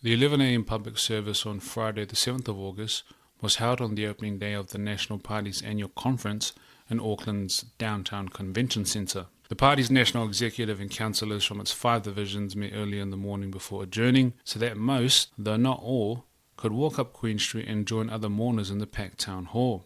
The 11 a.m. public service on Friday the 7th of August was held on the opening day of the National Party's annual conference in Auckland's downtown convention centre. The party's national executive and councillors from its 5 divisions met early in the morning before adjourning, so that most, though not all, could walk up Queen Street and join other mourners in the packed town hall.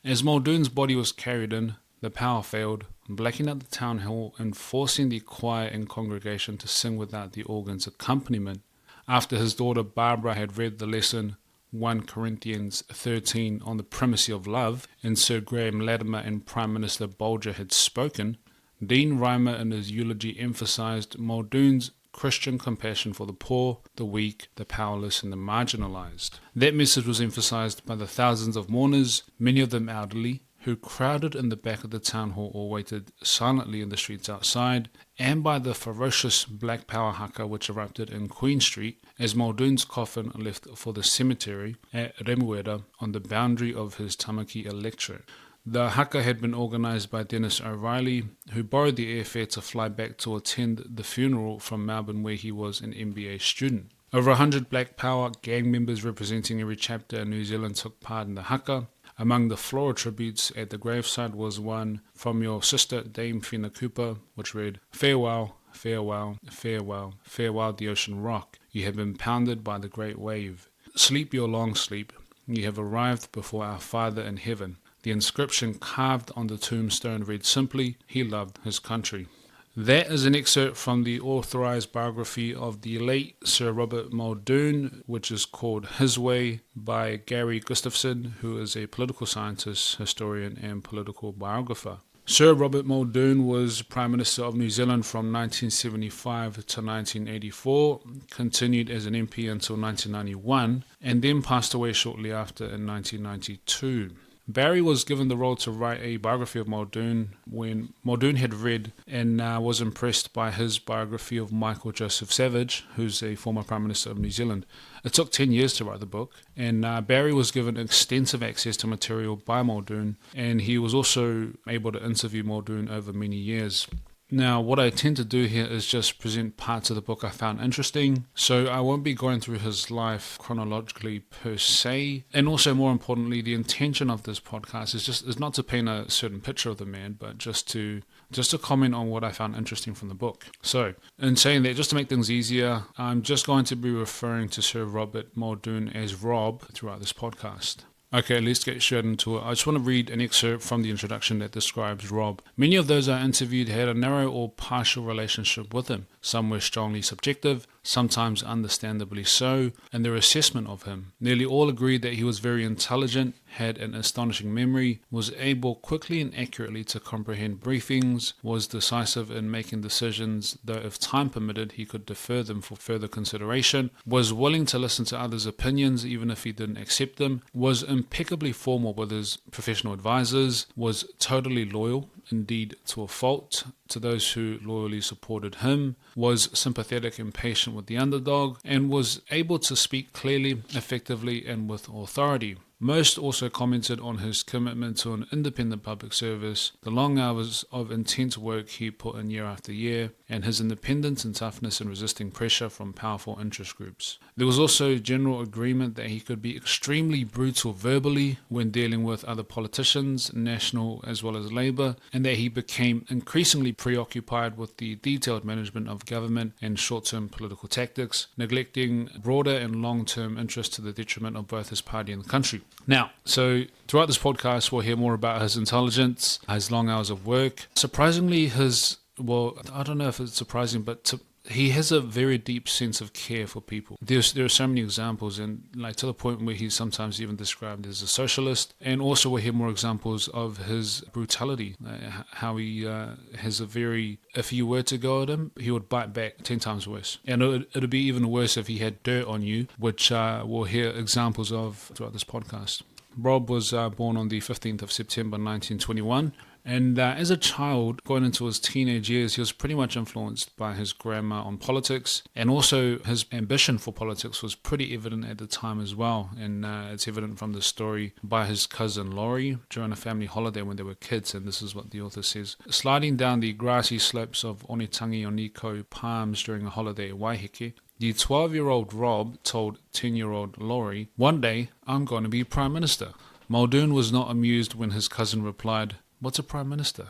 As Muldoon's body was carried in, the power failed, blacking out the town hall and forcing the choir and congregation to sing without the organ's accompaniment. After his daughter Barbara had read the lesson 1 Corinthians 13 on the primacy of love, and Sir Graham Latimer and Prime Minister Bolger had spoken, Dean Reimer in his eulogy emphasised Muldoon's Christian compassion for the poor, the weak, the powerless and the marginalised. That message was emphasised by the thousands of mourners, many of them elderly, who crowded in the back of the town hall or waited silently in the streets outside, and by the ferocious Black Power haka which erupted in Queen Street as Muldoon's coffin left for the cemetery at Remuera on the boundary of his Tamaki electorate. The haka had been organised by Dennis O'Reilly, who borrowed the airfare to fly back to attend the funeral from Melbourne, where he was an MBA student. Over 100 Black Power gang members representing every chapter in New Zealand took part in the haka. Among the floral tributes at the graveside was one from your sister Dame Whina Cooper, which read, "Farewell, farewell, farewell, farewell the ocean rock. You have been pounded by the great wave. Sleep your long sleep. You have arrived before our Father in heaven." The inscription carved on the tombstone read simply, "He loved his country." That is an excerpt from the authorised biography of the late Sir Robert Muldoon, which is called His Way by Barry Gustafson, who is a political scientist, historian and political biographer. Sir Robert Muldoon was Prime Minister of New Zealand from 1975 to 1984, continued as an MP until 1991, and then passed away shortly after in 1992. Barry was given the role to write a biography of Muldoon when Muldoon had read and was impressed by his biography of Michael Joseph Savage, who's a former Prime Minister of New Zealand. It took 10 years to write the book, and Barry was given extensive access to material by Muldoon, and he was also able to interview Muldoon over many years. Now, what I tend to do here is just present parts of the book I found interesting, so I won't be going through his life chronologically per se. And also, more importantly, the intention of this podcast is not to paint a certain picture of the man, but just to comment on what I found interesting from the book. So, in saying that, just to make things easier, I'm just going to be referring to Sir Robert Muldoon as Rob throughout this podcast. Okay, let's get straight into it. I just want to read an excerpt from the introduction that describes Rob. Many of those I interviewed had a narrow or partial relationship with him. Some were strongly subjective, sometimes understandably so, in their assessment of him. Nearly all agreed that he was very intelligent, had an astonishing memory, was able quickly and accurately to comprehend briefings, was decisive in making decisions, though if time permitted he could defer them for further consideration, was willing to listen to others' opinions even if he didn't accept them, was impeccably formal with his professional advisors, was totally loyal, indeed to a fault, to those who loyally supported him, was sympathetic and patient with the underdog, and was able to speak clearly, effectively, and with authority. Most also commented on his commitment to an independent public service, the long hours of intense work he put in year after year, and his independence and toughness in resisting pressure from powerful interest groups. There was also general agreement that he could be extremely brutal verbally when dealing with other politicians, national as well as Labour, and that he became increasingly preoccupied with the detailed management of government and short-term political tactics, neglecting broader and long-term interests to the detriment of both his party and the country. Now, so throughout this podcast, we'll hear more about his intelligence, his long hours of work. Surprisingly, I don't know if it's surprising, but he has a very deep sense of care for people. There are so many examples, and like to the point where he's sometimes even described as a socialist. And also we'll hear more examples of his brutality, how he has a very, if you were to go at him, he would bite back 10 times worse. And it'd be even worse if he had dirt on you, which we'll hear examples of throughout this podcast. Rob was born on the 15th of September 1921. And as a child, going into his teenage years, he was pretty much influenced by his grandma on politics. And also his ambition for politics was pretty evident at the time as well. And it's evident from the story by his cousin Laurie during a family holiday when they were kids. And this is what the author says. Sliding down the grassy slopes of Onitangi Oniko Palms during a holiday at Waiheke, The 12-year-old Rob told 10-year-old Laurie, "One day, I'm going to be Prime Minister." Muldoon was not amused when his cousin replied, "What's a Prime Minister?"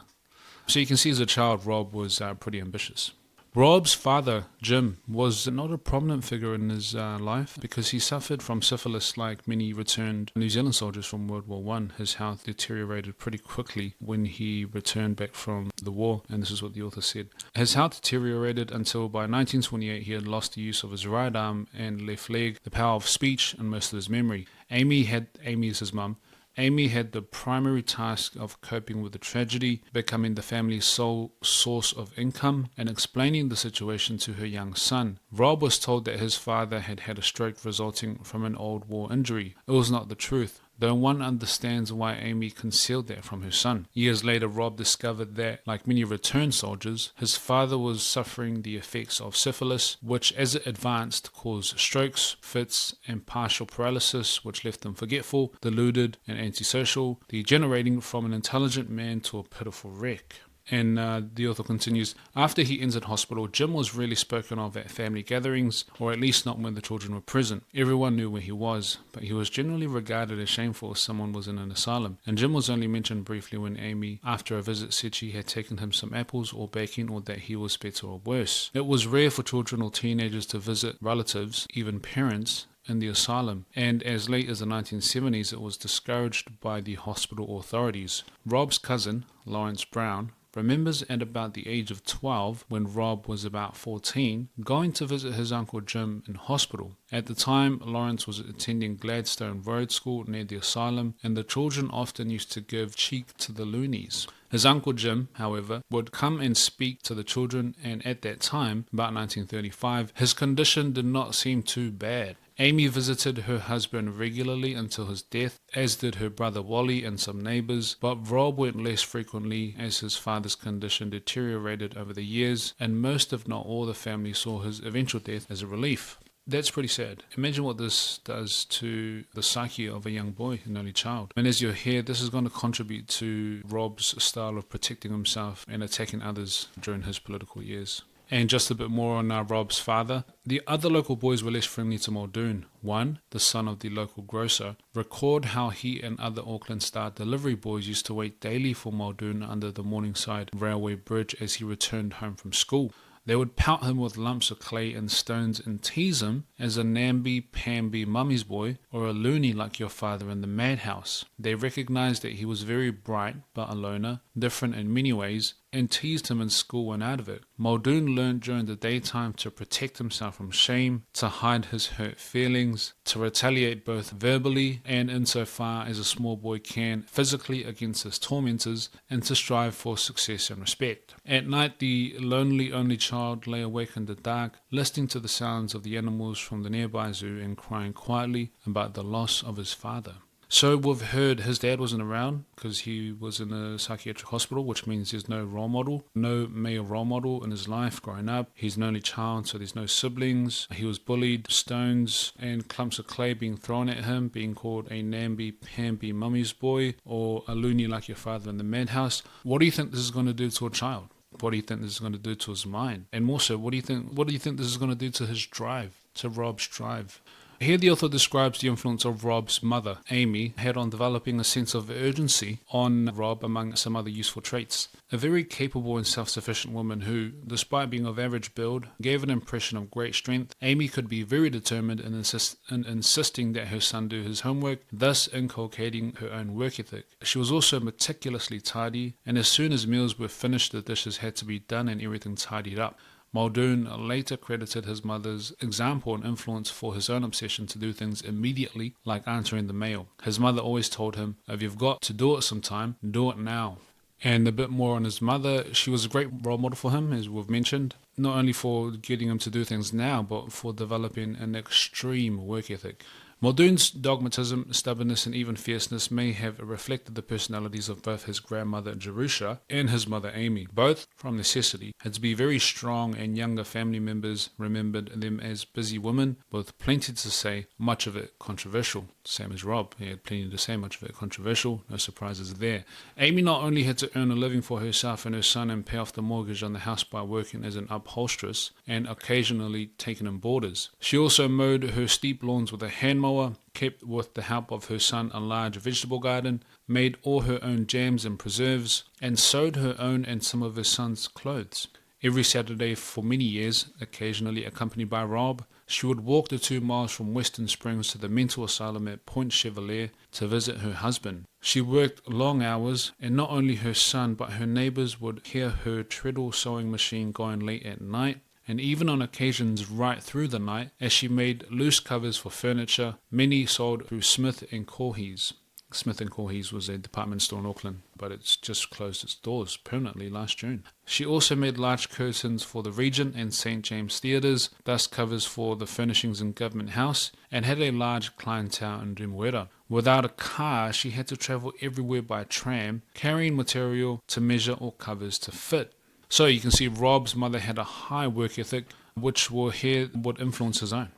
So you can see as a child, Rob was pretty ambitious. Rob's father, Jim, was not a prominent figure in his life because he suffered from syphilis like many returned New Zealand soldiers from World War One. His health deteriorated pretty quickly when he returned back from the war, and this is what the author said. His health deteriorated until by 1928 he had lost the use of his right arm and left leg, the power of speech, and most of his memory. Amy is his mum. Amy had the primary task of coping with the tragedy, becoming the family's sole source of income, and explaining the situation to her young son. Rob was told that his father had had a stroke resulting from an old war injury. It was not the truth, though one understands why Amy concealed that from her son. Years later, Rob discovered that, like many returned soldiers, his father was suffering the effects of syphilis, which as it advanced caused strokes, fits, and partial paralysis, which left him forgetful, deluded, and antisocial, degenerating from an intelligent man to a pitiful wreck. And the author continues, after he entered hospital, Jim was rarely spoken of at family gatherings, or at least not when the children were present. Everyone knew where he was, but he was generally regarded as shameful if someone was in an asylum. And Jim was only mentioned briefly when Amy, after a visit, said she had taken him some apples or bacon, or that he was better or worse. It was rare for children or teenagers to visit relatives, even parents, in the asylum, and as late as the 1970s it was discouraged by the hospital authorities. Rob's cousin, Lawrence Brown, remembers at about the age of 12, when Rob was about 14, going to visit his Uncle Jim in hospital. At the time, Lawrence was attending Gladstone Road School near the asylum, and the children often used to give cheek to the loonies. His Uncle Jim, however, would come and speak to the children, and at that time, about 1935, his condition did not seem too bad. Amy visited her husband regularly until his death, as did her brother Wally and some neighbours, but Rob went less frequently as his father's condition deteriorated over the years, and most if not all the family saw his eventual death as a relief. That's pretty sad. Imagine what this does to the psyche of a young boy, an only child. And as you'll hear, this is going to contribute to Rob's style of protecting himself and attacking others during his political years. And just a bit more on Rob's father. The other local boys were less friendly to Muldoon. One, the son of the local grocer, recalled how he and other Auckland Star delivery boys used to wait daily for Muldoon under the Morningside Railway Bridge as he returned home from school. They would pelt him with lumps of clay and stones and tease him as a namby-pamby mummy's boy or a loony like your father in the madhouse. They recognized that he was very bright but a loner, different in many ways, and teased him in school and out of it. Muldoon learned during the daytime to protect himself from shame, to hide his hurt feelings, to retaliate both verbally and insofar as a small boy can physically against his tormentors, and to strive for success and respect. At night, the lonely only child lay awake in the dark, listening to the sounds of the animals from the nearby zoo and crying quietly about the loss of his father. So we've heard his dad wasn't around because he was in a psychiatric hospital, which means there's no role model, no male role model in his life growing up. He's an only child, so there's no siblings. He was bullied, stones and clumps of clay being thrown at him, being called a namby-pamby mummy's boy or a loony like your father in the madhouse. What do you think this is going to do to a child? What do you think this is going to do to his mind? And more so, what do you think this is going to do to his drive, to Rob's drive? Here the author describes the influence of Rob's mother, Amy, had on developing a sense of urgency on Rob among some other useful traits. A very capable and self-sufficient woman who, despite being of average build, gave an impression of great strength. Amy could be very determined in insisting that her son do his homework, thus inculcating her own work ethic. She was also meticulously tidy, and as soon as meals were finished, the dishes had to be done and everything tidied up. Muldoon later credited his mother's example and influence for his own obsession to do things immediately, like answering the mail. His mother always told him, if you've got to do it sometime, do it now. And a bit more on his mother, she was a great role model for him, as we've mentioned, not only for getting him to do things now, but for developing an extreme work ethic. Muldoon's dogmatism, stubbornness, and even fierceness may have reflected the personalities of both his grandmother Jerusha and his mother Amy. Both, from necessity, had to be very strong, and younger family members remembered them as busy women with plenty to say, much of it controversial. Same as Rob, he had plenty to say, much of it controversial, no surprises there. Amy not only had to earn a living for herself and her son and pay off the mortgage on the house by working as an upholsteress and occasionally taking in boarders. She also mowed her steep lawns with a hand mower, kept with the help of her son a large vegetable garden, made all her own jams and preserves, and sewed her own and some of her son's clothes. Every Saturday for many years, occasionally accompanied by Rob, she would walk the 2 miles from Western Springs to the mental asylum at Point Chevalier to visit her husband. She worked long hours, and not only her son but her neighbors would hear her treadle sewing machine going late at night, and even on occasions right through the night, as she made loose covers for furniture, many sold through Smith & Corhys. Smith & Corhys was a department store in Auckland, but it's just closed its doors permanently last June. She also made large curtains for the Regent and St. James Theatres, dust covers for the furnishings in Government House, and had a large clientele in Remuera. Without a car, she had to travel everywhere by tram, carrying material to measure or covers to fit. So you can see Rob's mother had a high work ethic, which we'll hear would influence his own.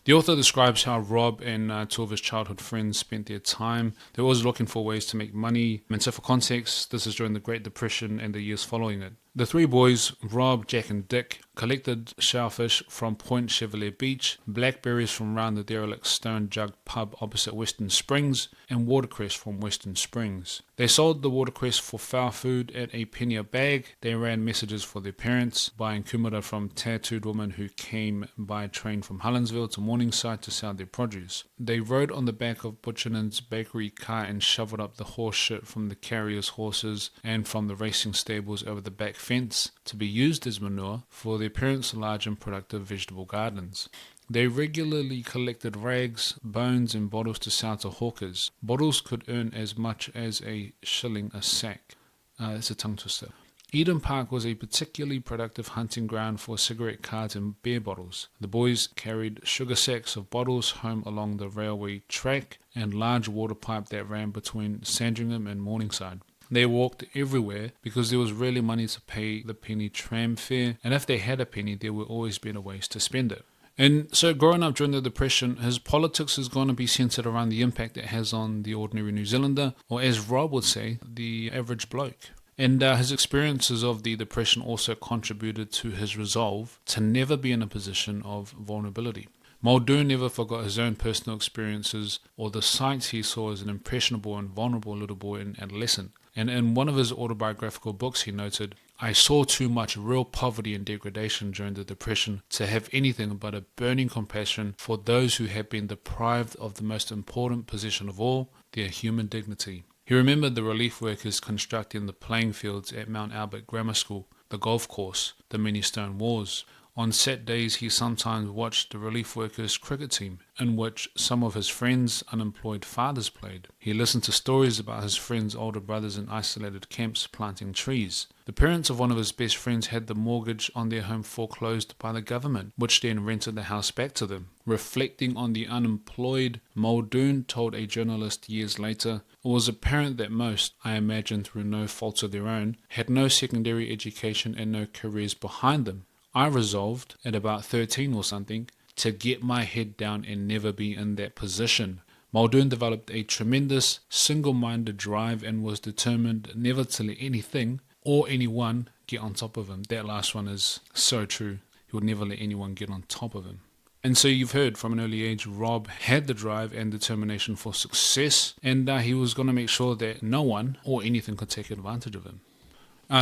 The author describes how Rob and 2 of his childhood friends spent their time. They were always looking for ways to make money. And so for context, this is during the Great Depression and the years following it. The 3 boys, Rob, Jack and Dick, collected shellfish from Point Chevalier Beach, blackberries from round the derelict Stone Jug pub opposite Western Springs, and watercress from Western Springs. They sold the watercress for foul food at a penny a bag. They ran messages for their parents, buying kumara from tattooed women who came by train from Helensville to Morningside to sell their produce. They rode on the back of Butchernan's bakery car and shoveled up the horse shit from the carrier's horses and from the racing stables over the back fence to be used as manure for their parents' large and productive vegetable gardens. They regularly collected rags, bones and bottles to sell to hawkers. Bottles could earn as much as a shilling a sack. It's a tongue twister. Eden Park was a particularly productive hunting ground for cigarette cards and beer bottles. The boys carried sugar sacks of bottles home along the railway track and large water pipe that ran between Sandringham and Morningside. They walked everywhere because there was rarely money to pay the penny tram fare, and if they had a penny, there were always better ways to spend it. And so growing up during the Depression, his politics is going to be centered around the impact it has on the ordinary New Zealander, or as Rob would say, the average bloke. And his experiences of the Depression also contributed to his resolve to never be in a position of vulnerability. Muldoon never forgot his own personal experiences or the sights he saw as an impressionable and vulnerable little boy and adolescent. And in one of his autobiographical books he noted, "I saw too much real poverty and degradation during the Depression to have anything but a burning compassion for those who had been deprived of the most important possession of all, their human dignity." He remembered the relief workers constructing the playing fields at Mount Albert Grammar School, the golf course, the many stone walls. On set days he sometimes watched the relief workers' cricket team, in which some of his friends' unemployed fathers played. He listened to stories about his friends' older brothers in isolated camps planting trees. The parents of one of his best friends had the mortgage on their home foreclosed by the government, which then rented the house back to them. Reflecting on the unemployed, Muldoon told a journalist years later, "It was apparent that most, I imagine through no faults of their own, had no secondary education and no careers behind them. I resolved, at about 13 or something, to get my head down and never be in that position." Muldoon developed a tremendous, single-minded drive and was determined never to let anything or anyone get on top of him. That last one is so true. He would never let anyone get on top of him. And so you've heard from an early age, Rob had the drive and determination for success, and he was going to make sure that no one or anything could take advantage of him.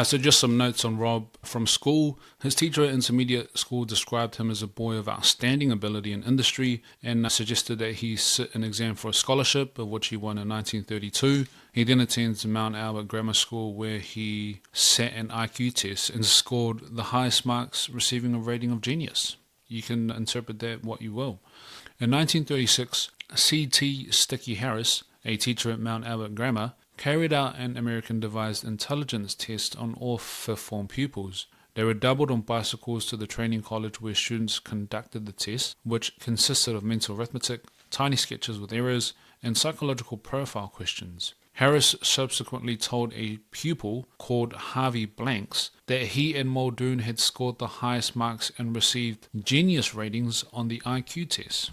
So just some notes on Rob from school. His teacher at intermediate school described him as a boy of outstanding ability in industry and suggested that he sit an exam for a scholarship, of which he won in 1932. He then attends Mount Albert Grammar School, where he sat an IQ test and scored the highest marks, receiving a rating of genius. You can interpret that what you will. In 1936, C.T. Sticky Harris, a teacher at Mount Albert Grammar, carried out an American-devised intelligence test on all fifth-form pupils. They were doubled on bicycles to the training college where students conducted the test, which consisted of mental arithmetic, tiny sketches with errors, and psychological profile questions. Harris subsequently told a pupil called Harvey Blanks that he and Muldoon had scored the highest marks and received genius ratings on the IQ test.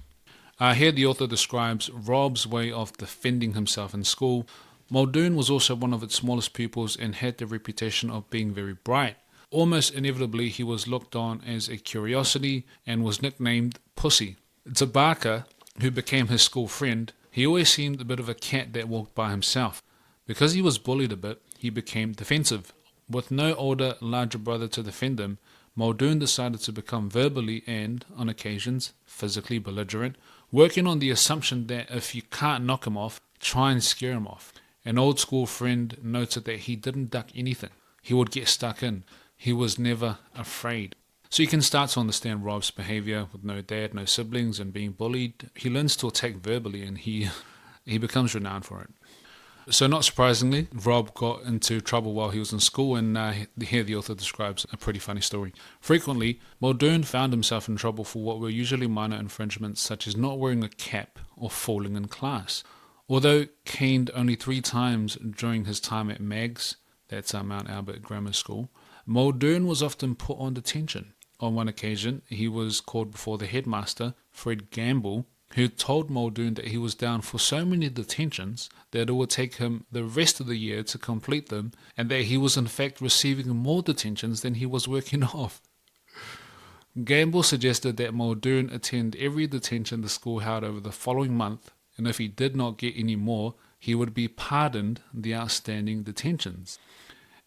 Here the author describes Rob's way of defending himself in school. Muldoon was also one of its smallest pupils and had the reputation of being very bright. Almost inevitably, he was looked on as a curiosity and was nicknamed Pussy. To Barker, who became his school friend, he always seemed a bit of a cat that walked by himself. Because he was bullied a bit, he became defensive. With no older, larger brother to defend him, Muldoon decided to become verbally and, on occasions, physically belligerent, working on the assumption that if you can't knock him off, try and scare him off. An old school friend noted that he didn't duck anything. He would get stuck in. He was never afraid. So you can start to understand Rob's behavior with no dad, no siblings, and being bullied. He learns to attack verbally, and he becomes renowned for it. So not surprisingly, Rob got into trouble while he was in school, and here the author describes a pretty funny story. Frequently, Muldoon found himself in trouble for what were usually minor infringements, such as not wearing a cap or falling in class. Although caned only 3 times during his time at Maggs, that's our Mount Albert Grammar School, Muldoon was often put on detention. On one occasion, he was called before the headmaster, Fred Gamble, who told Muldoon that he was down for so many detentions that it would take him the rest of the year to complete them, and that he was in fact receiving more detentions than he was working off. Gamble suggested that Muldoon attend every detention the school held over the following month, and if he did not get any more, he would be pardoned the outstanding detentions.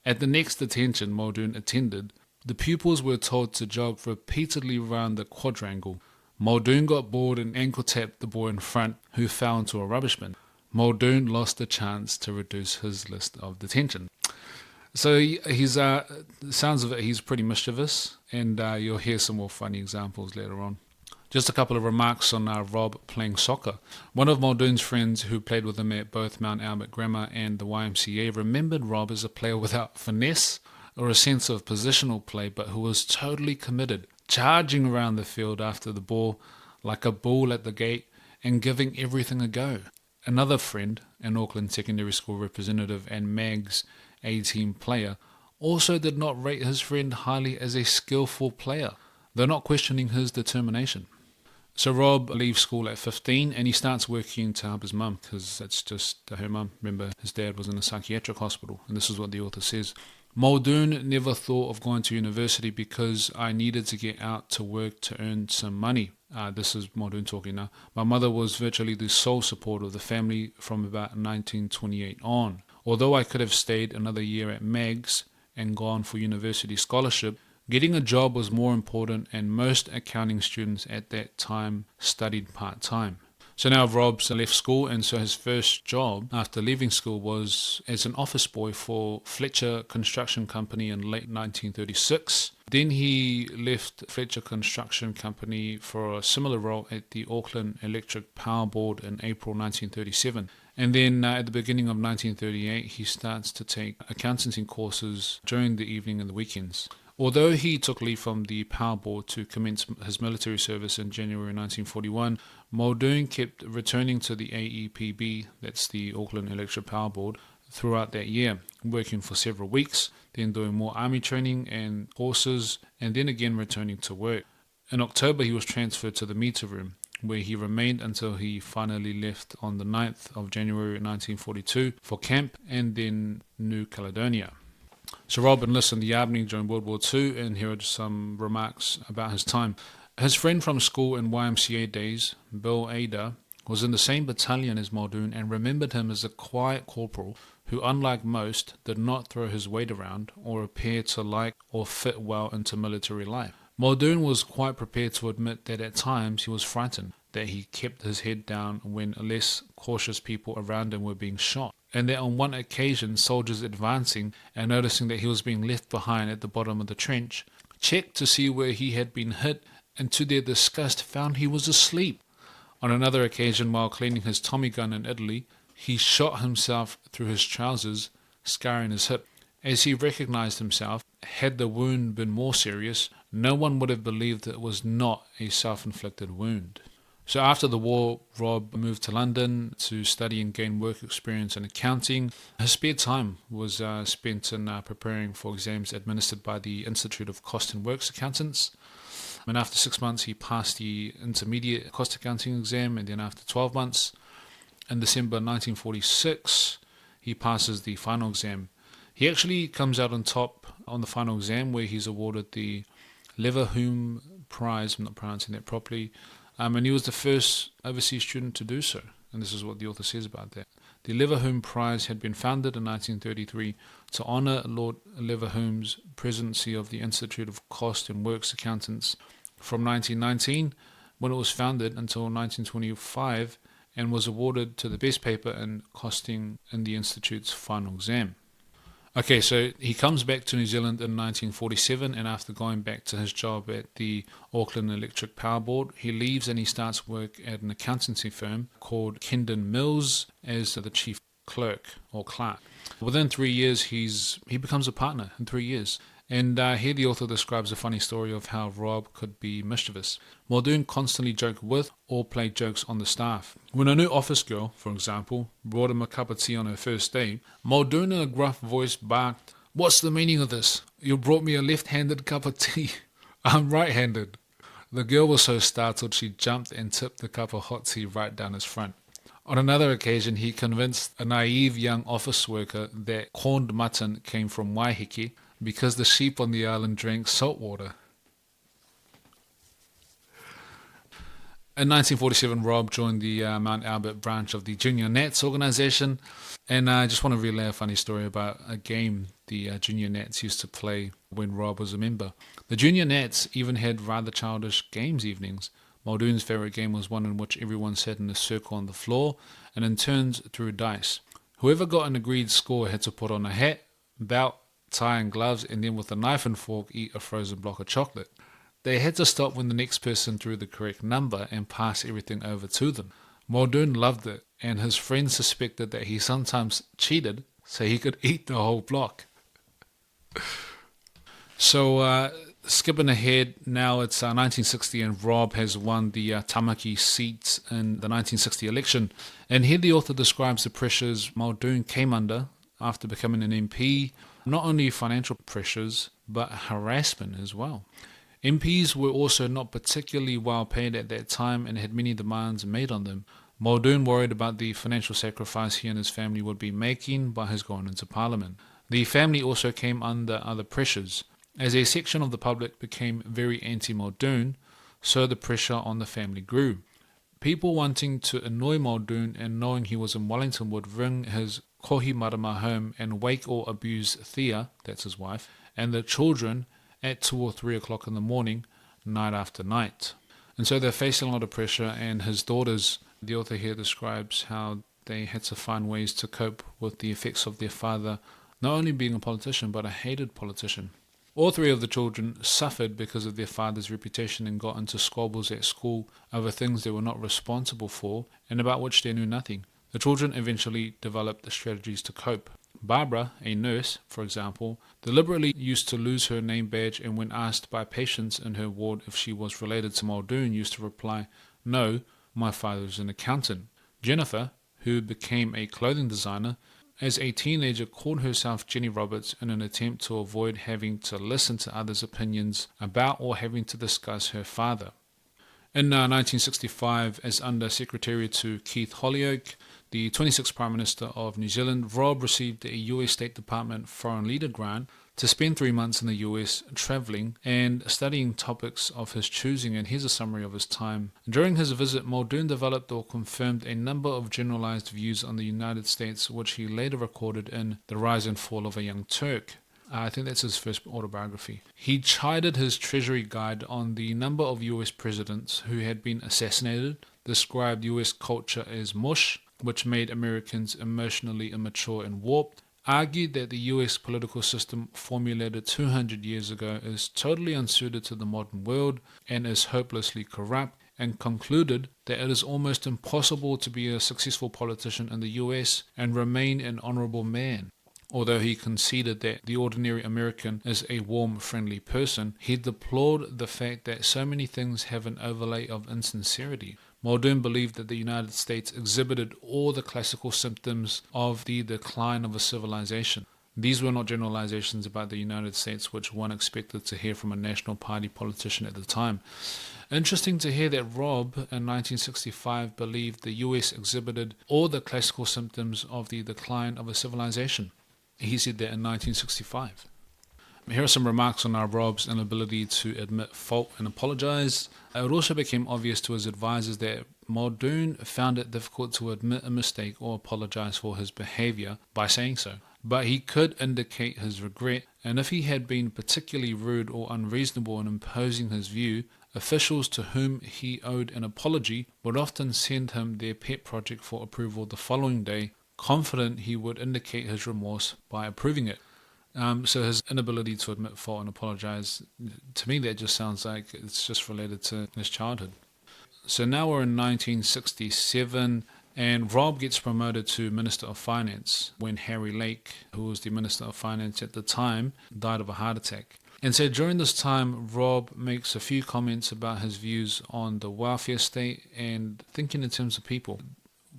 At the next detention Muldoon attended, the pupils were told to jog repeatedly around the quadrangle. Muldoon got bored and ankle-tapped the boy in front, who fell into a rubbish bin. Muldoon lost the chance to reduce his list of detention. So he's sounds of it, he's pretty mischievous, and you'll hear some more funny examples later on. Just a couple of remarks on Rob playing soccer. One of Muldoon's friends who played with him at both Mount Albert Grammar and the YMCA remembered Rob as a player without finesse or a sense of positional play, but who was totally committed, charging around the field after the ball like a bull at the gate and giving everything a go. Another friend, an Auckland secondary school representative and Mag's A-team player, also did not rate his friend highly as a skillful player, though not questioning his determination. So Rob leaves school at 15 and he starts working to help his mum, because that's just her mum. Remember, his dad was in a psychiatric hospital, and this is what the author says. Muldoon never thought of going to university because I needed to get out to work to earn some money. This is Muldoon talking now. My mother was virtually the sole support of the family from about 1928 on. Although I could have stayed another year at Maggs and gone for university scholarship, getting a job was more important, and most accounting students at that time studied part-time. So now Rob's left school, and so his first job after leaving school was as an office boy for Fletcher Construction Company in late 1936. Then he left Fletcher Construction Company for a similar role at the Auckland Electric Power Board in April 1937. And then at the beginning of 1938, he starts to take accountancy courses during the evening and the weekends. Although he took leave from the Power Board to commence his military service in January 1941, Muldoon kept returning to the AEPB, that's the Auckland Electric Power Board, throughout that year, working for several weeks, then doing more army training and courses, and then again returning to work. In October, he was transferred to the meter room, where he remained until he finally left on the 9th of January 1942 for camp and then New Caledonia. So Rob enlisted in the army during World War II, and here are some remarks about his time. His friend from school and YMCA days, Bill Ada, was in the same battalion as Muldoon and remembered him as a quiet corporal who, unlike most, did not throw his weight around or appear to like or fit well into military life. Muldoon was quite prepared to admit that at times he was frightened, that he kept his head down when less cautious people around him were being shot, and that on one occasion soldiers advancing and noticing that he was being left behind at the bottom of the trench checked to see where he had been hit, and to their disgust found he was asleep. On another occasion, while cleaning his Tommy gun in Italy, he shot himself through his trousers, scarring his hip. As he recognized himself, had the wound been more serious, no one would have believed it was not a self-inflicted wound. So after the war, Rob moved to London to study and gain work experience in accounting. His spare time was spent in preparing for exams administered by the Institute of Cost and Works Accountants. And after 6 months, he passed the intermediate cost accounting exam, and then after 12 months, in December 1946, he passes the final exam. He actually comes out on top on the final exam, where he's awarded the Leverhulme Prize. I'm not pronouncing that properly. And he was the first overseas student to do so. And this is what the author says about that. The Leverhulme Prize had been founded in 1933 to honour Lord Leverhulme's presidency of the Institute of Cost and Works Accountants from 1919, when it was founded, until 1925, and was awarded to the best paper in costing in the Institute's final exam. Okay, so he comes back to New Zealand in 1947, and after going back to his job at the Auckland Electric Power Board, he leaves and he starts work at an accountancy firm called Kendon Mills as the chief clerk or clerk. Within 3 years, he becomes a partner in 3 years. And here the author describes a funny story of how Rob could be mischievous. Muldoon constantly joked with or played jokes on the staff. When a new office girl, for example, brought him a cup of tea on her first day, Muldoon in a gruff voice barked, "What's the meaning of this? You brought me a left-handed cup of tea. I'm right-handed." The girl was so startled she jumped and tipped the cup of hot tea right down his front. On another occasion, he convinced a naive young office worker that corned mutton came from Waiheke because the sheep on the island drank salt water. In 1947, Rob joined the Mount Albert branch of the Junior Nats organisation, and I just want to relay a funny story about a game the Junior Nats used to play when Rob was a member. The Junior Nats even had rather childish games evenings. Muldoon's favourite game was one in which everyone sat in a circle on the floor and in turns threw dice. Whoever got an agreed score had to put on a hat, belt, tie and gloves, and then with a knife and fork eat a frozen block of chocolate. They had to stop when the next person threw the correct number and pass everything over to them. Muldoon loved it, and his friends suspected that he sometimes cheated so he could eat the whole block. So, skipping ahead, now it's 1960 and Rob has won the Tamaki seat in the 1960 election. And here the author describes the pressures Muldoon came under after becoming an MP, not only financial pressures, but harassment as well. MPs were also not particularly well paid at that time and had many demands made on them. Muldoon worried about the financial sacrifice he and his family would be making by his going into Parliament. The family also came under other pressures. As a section of the public became very anti-Muldoon, so the pressure on the family grew. People wanting to annoy Muldoon and knowing he was in Wellington would ring his Kohimarama home and wake or abuse Thea, that's his wife, and the children at 2 or 3 o'clock in the morning, night after night. And so they're facing a lot of pressure, and his daughters, the author here describes how they had to find ways to cope with the effects of their father not only being a politician, but a hated politician. All 3 of the children suffered because of their father's reputation and got into squabbles at school over things they were not responsible for and about which they knew nothing. The children eventually developed strategies to cope. Barbara, a nurse, for example, deliberately used to lose her name badge, and when asked by patients in her ward if she was related to Muldoon, used to reply, "No, my father is an accountant." Jennifer, who became a clothing designer, as a teenager called herself Jenny Roberts in an attempt to avoid having to listen to others' opinions about or having to discuss her father. In 1965, as Under Secretary to Keith Holyoake, the 26th Prime Minister of New Zealand, Rob received a US State Department Foreign Leader grant to spend 3 months in the US travelling and studying topics of his choosing, and here's a summary of his time. During his visit, Muldoon developed or confirmed a number of generalized views on the United States, which he later recorded in The Rise and Fall of a Young Turk. I think that's his first autobiography. He chided his Treasury guide on the number of US presidents who had been assassinated, described US culture as mush, which made Americans emotionally immature and warped, argued that the US political system formulated 200 years ago is totally unsuited to the modern world and is hopelessly corrupt, and concluded that it is almost impossible to be a successful politician in the US and remain an honorable man. Although he conceded that the ordinary American is a warm, friendly person, he deplored the fact that so many things have an overlay of insincerity. Muldoon believed that the United States exhibited all the classical symptoms of the decline of a civilization. These were not generalizations about the United States which one expected to hear from a National Party politician at the time. Interesting to hear that Rob in 1965 believed the US exhibited all the classical symptoms of the decline of a civilization. He said that in 1965. Here are some remarks on Rob's inability to admit fault and apologize. It also became obvious to his advisors that Muldoon found it difficult to admit a mistake or apologize for his behavior by saying so. But he could indicate his regret, and if he had been particularly rude or unreasonable in imposing his view, officials to whom he owed an apology would often send him their pet project for approval the following day, confident he would indicate his remorse by approving it. So his inability to admit fault and apologize, to me that just sounds like it's just related to his childhood. So now we're in 1967, and Rob gets promoted to Minister of Finance when Harry Lake, who was the Minister of Finance at the time, died of a heart attack. And so during this time, Rob makes a few comments about his views on the welfare state and thinking in terms of people.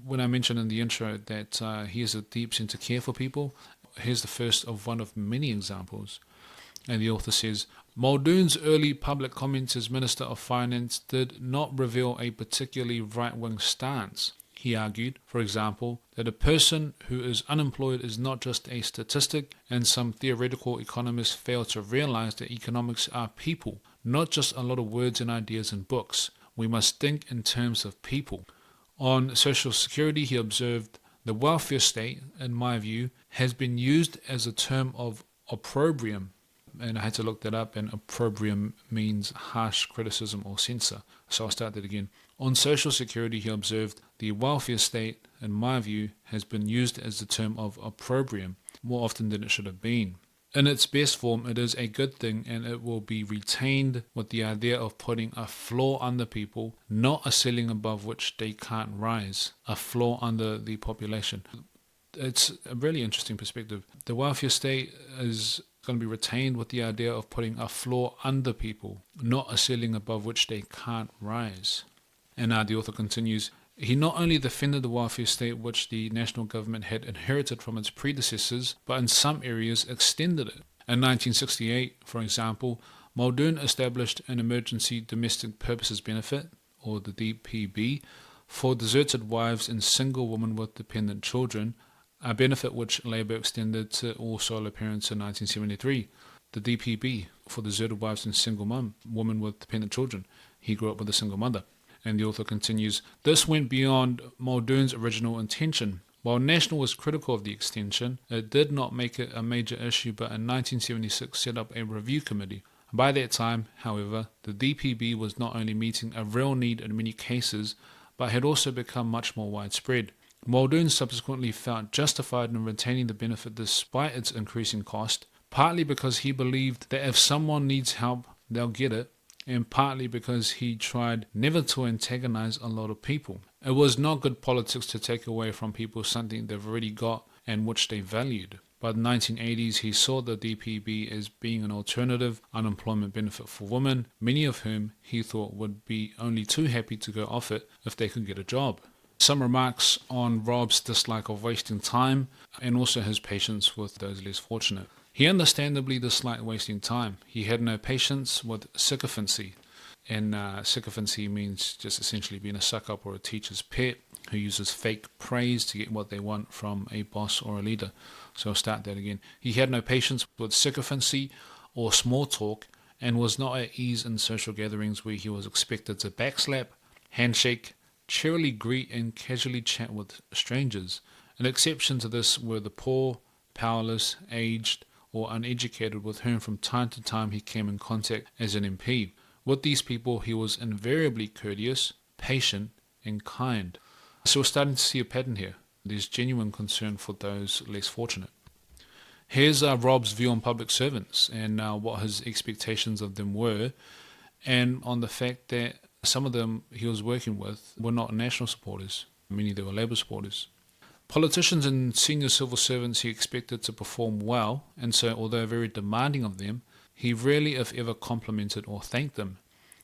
When I mentioned in the intro that he has a deep sense of care for people, here's the first of one of many examples. And the author says, Muldoon's early public comments as Minister of Finance did not reveal a particularly right-wing stance. He argued, for example, that a person who is unemployed is not just a statistic, and some theoretical economists fail to realize that economics are people, not just a lot of words and ideas in books. We must think in terms of people. On Social Security, he observed, the welfare state, in my view, has been used as a term of opprobrium. And I had to look that up, and opprobrium means harsh criticism or censure. So I'll start that again. On Social Security, he observed, the welfare state, in my view, has been used as the term of opprobrium, more often than it should have been. In its best form, it is a good thing, and it will be retained with the idea of putting a floor under people, not a ceiling above which they can't rise, a floor under the population. It's a really interesting perspective. The welfare state is going to be retained with the idea of putting a floor under people, not a ceiling above which they can't rise. And the author continues, he not only defended the welfare state which the national government had inherited from its predecessors, but in some areas extended it. In 1968, for example, Muldoon established an Emergency Domestic Purposes Benefit, or the DPB, for deserted wives and single women with dependent children, a benefit which Labour extended to all solo parents in 1973. The DPB for deserted wives and single women with dependent children. He grew up with a single mother. And the author continues, this went beyond Muldoon's original intention. While National was critical of the extension, it did not make it a major issue, but in 1976 set up a review committee. By that time, however, the DPB was not only meeting a real need in many cases, but had also become much more widespread. Muldoon subsequently felt justified in retaining the benefit despite its increasing cost, partly because he believed that if someone needs help, they'll get it, and partly because he tried never to antagonize a lot of people. It was not good politics to take away from people something they've already got and which they valued. By the 1980s, he saw the DPB as being an alternative unemployment benefit for women, many of whom he thought would be only too happy to go off it if they could get a job. Some remarks on Rob's dislike of wasting time and also his patience with those less fortunate. He understandably disliked wasting time. He had no patience with sycophancy. And sycophancy means just essentially being a suck-up or a teacher's pet who uses fake praise to get what they want from a boss or a leader. So I'll start that again. He had no patience with sycophancy or small talk and was not at ease in social gatherings where he was expected to backslap, handshake, cheerily greet and casually chat with strangers. An exception to this were the poor, powerless, aged, or uneducated with whom from time to time he came in contact as an MP. With these people he was invariably courteous, patient, and kind. So we're starting to see a pattern here. There's genuine concern for those less fortunate. Here's Rob's view on public servants and what his expectations of them were, and on the fact that some of them he was working with were not National supporters, meaning they were Labour supporters. Politicians and senior civil servants he expected to perform well, and so although very demanding of them, he rarely if ever complimented or thanked them.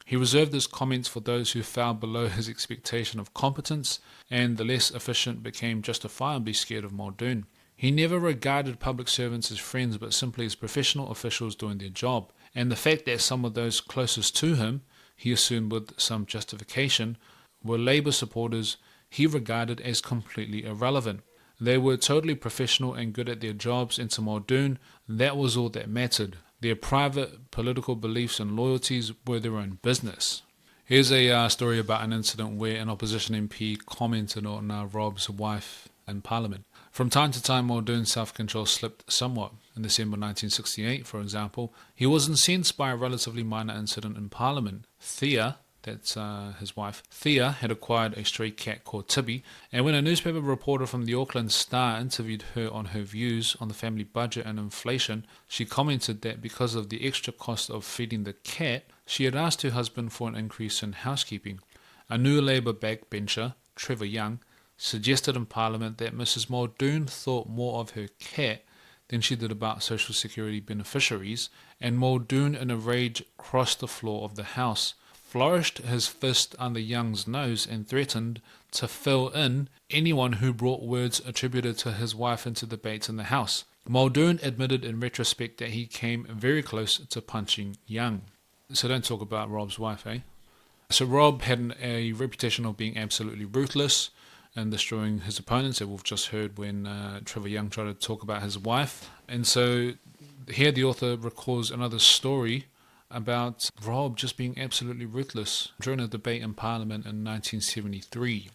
He reserved his comments for those who fell below his expectation of competence, and the less efficient became justifiably scared of Muldoon. He never regarded public servants as friends, but simply as professional officials doing their job, and the fact that some of those closest to him, he assumed with some justification, were Labour supporters he regarded as completely irrelevant. They were totally professional and good at their jobs, and to Muldoon, that was all that mattered. Their private political beliefs and loyalties were their own business. Here's a story about an incident where an opposition MP commented on Rob's wife in Parliament. From time to time, Muldoon's self-control slipped somewhat. In December 1968, for example, he was incensed by a relatively minor incident in Parliament. Thea, that's his wife, Thea had acquired a stray cat called Tibby, and when a newspaper reporter from the Auckland Star interviewed her on her views on the family budget and inflation, she commented that because of the extra cost of feeding the cat, she had asked her husband for an increase in housekeeping. A new Labour backbencher, Trevor Young, suggested in Parliament that Mrs. Muldoon thought more of her cat than she did about Social Security beneficiaries, and Muldoon in a rage crossed the floor of the House, flourished his fist under Young's nose and threatened to fill in anyone who brought words attributed to his wife into debates in the House. Muldoon admitted in retrospect that he came very close to punching Young. So don't talk about Rob's wife, eh? So Rob had a reputation of being absolutely ruthless and destroying his opponents, that we've just heard when Trevor Young tried to talk about his wife. And so here the author recalls another story about Rob just being absolutely ruthless during a debate in Parliament in 1973.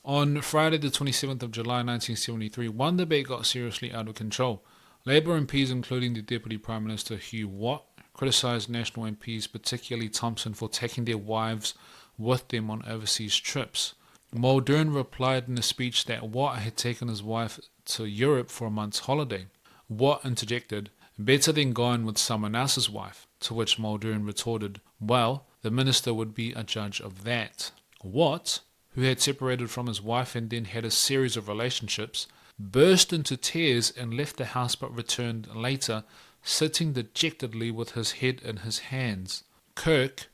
On Friday the 27th of July 1973, one debate got seriously out of control. Labour MPs, including the Deputy Prime Minister Hugh Watt, criticised National MPs, particularly Thompson, for taking their wives with them on overseas trips. Muldoon replied in a speech that Watt had taken his wife to Europe for a month's holiday. Watt interjected, "Better than going with someone else's wife," to which Muldoon retorted, "Well, the minister would be a judge of that." Watt, who had separated from his wife and then had a series of relationships, burst into tears and left the house but returned later, sitting dejectedly with his head in his hands. Kirk,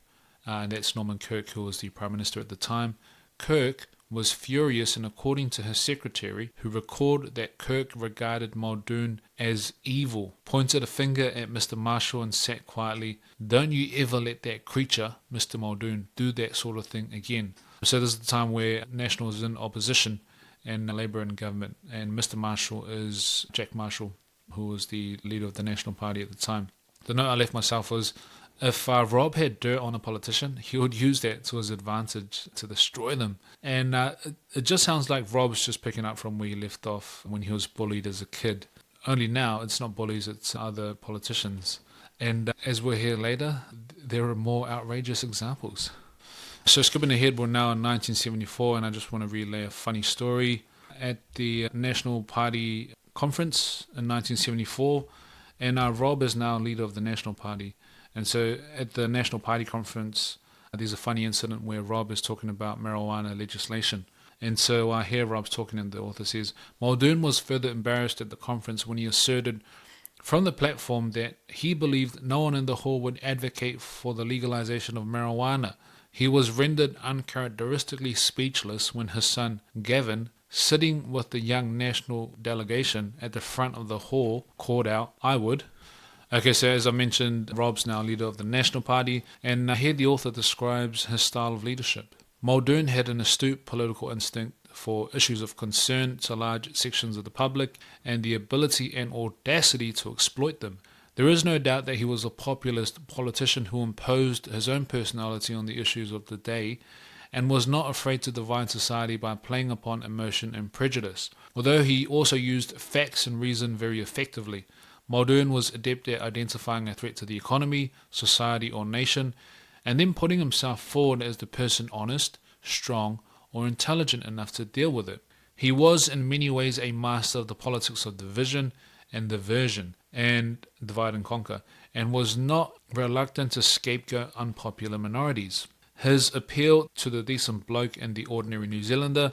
that's Norman Kirk, who was the Prime Minister at the time, Kirk was furious, and according to his secretary, who recalled that Kirk regarded Muldoon as evil, pointed a finger at Mr. Marshall and sat quietly. "Don't you ever let that creature, Mr. Muldoon, do that sort of thing again." So this is the time where National is in opposition and Labour in government, and Mr. Marshall is Jack Marshall, who was the leader of the National Party at the time. The note I left myself was, if Rob had dirt on a politician, he would use that to his advantage to destroy them. And it just sounds like Rob's just picking up from where he left off when he was bullied as a kid. Only now, it's not bullies, it's other politicians. And as we'll hear later, there are more outrageous examples. So skipping ahead, we're now in 1974, and I just want to relay a funny story. At the National Party conference in 1974, and Rob is now leader of the National Party. And so at the National Party conference, there's a funny incident where Rob is talking about marijuana legislation. And so here Rob's talking, and the author says, Muldoon was further embarrassed at the conference when he asserted from the platform that he believed no one in the hall would advocate for the legalization of marijuana. He was rendered uncharacteristically speechless when his son, Gavin, sitting with the young national delegation at the front of the hall, called out, "I would." Okay, so as I mentioned, Rob's now leader of the National Party, and here the author describes his style of leadership. Muldoon had an astute political instinct for issues of concern to large sections of the public, and the ability and audacity to exploit them. There is no doubt that he was a populist politician who imposed his own personality on the issues of the day, and was not afraid to divide society by playing upon emotion and prejudice, although he also used facts and reason very effectively. Muldoon was adept at identifying a threat to the economy, society or nation, and then putting himself forward as the person honest, strong or intelligent enough to deal with it. He was in many ways a master of the politics of division and diversion, and divide and conquer, and was not reluctant to scapegoat unpopular minorities. His appeal to the decent bloke and the ordinary New Zealander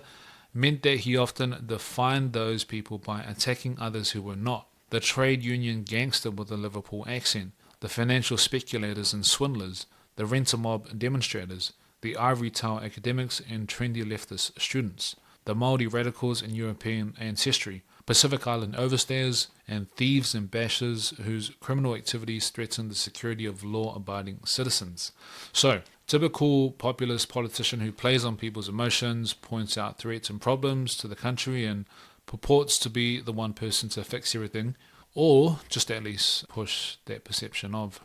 meant that he often defined those people by attacking others who were not. The trade union gangster with a Liverpool accent, the financial speculators and swindlers, the rent-a-mob demonstrators, the ivory tower academics and trendy leftist students, the Māori radicals and European ancestry, Pacific Island overstayers, and thieves and bashers whose criminal activities threaten the security of law-abiding citizens. So, typical populist politician who plays on people's emotions, points out threats and problems to the country, and purports to be the one person to fix everything, or just at least push that perception of.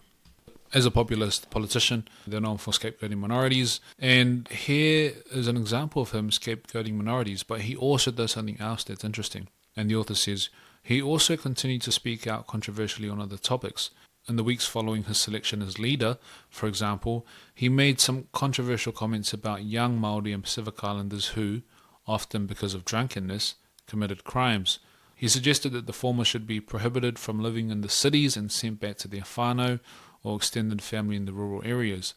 As a populist politician, they're known for scapegoating minorities, and here is an example of him scapegoating minorities, but he also does something else that's interesting. And the author says, he also continued to speak out controversially on other topics. In the weeks following his selection as leader, for example, he made some controversial comments about young Māori and Pacific Islanders who, often because of drunkenness, committed crimes. He suggested that the former should be prohibited from living in the cities and sent back to their whānau or extended family in the rural areas,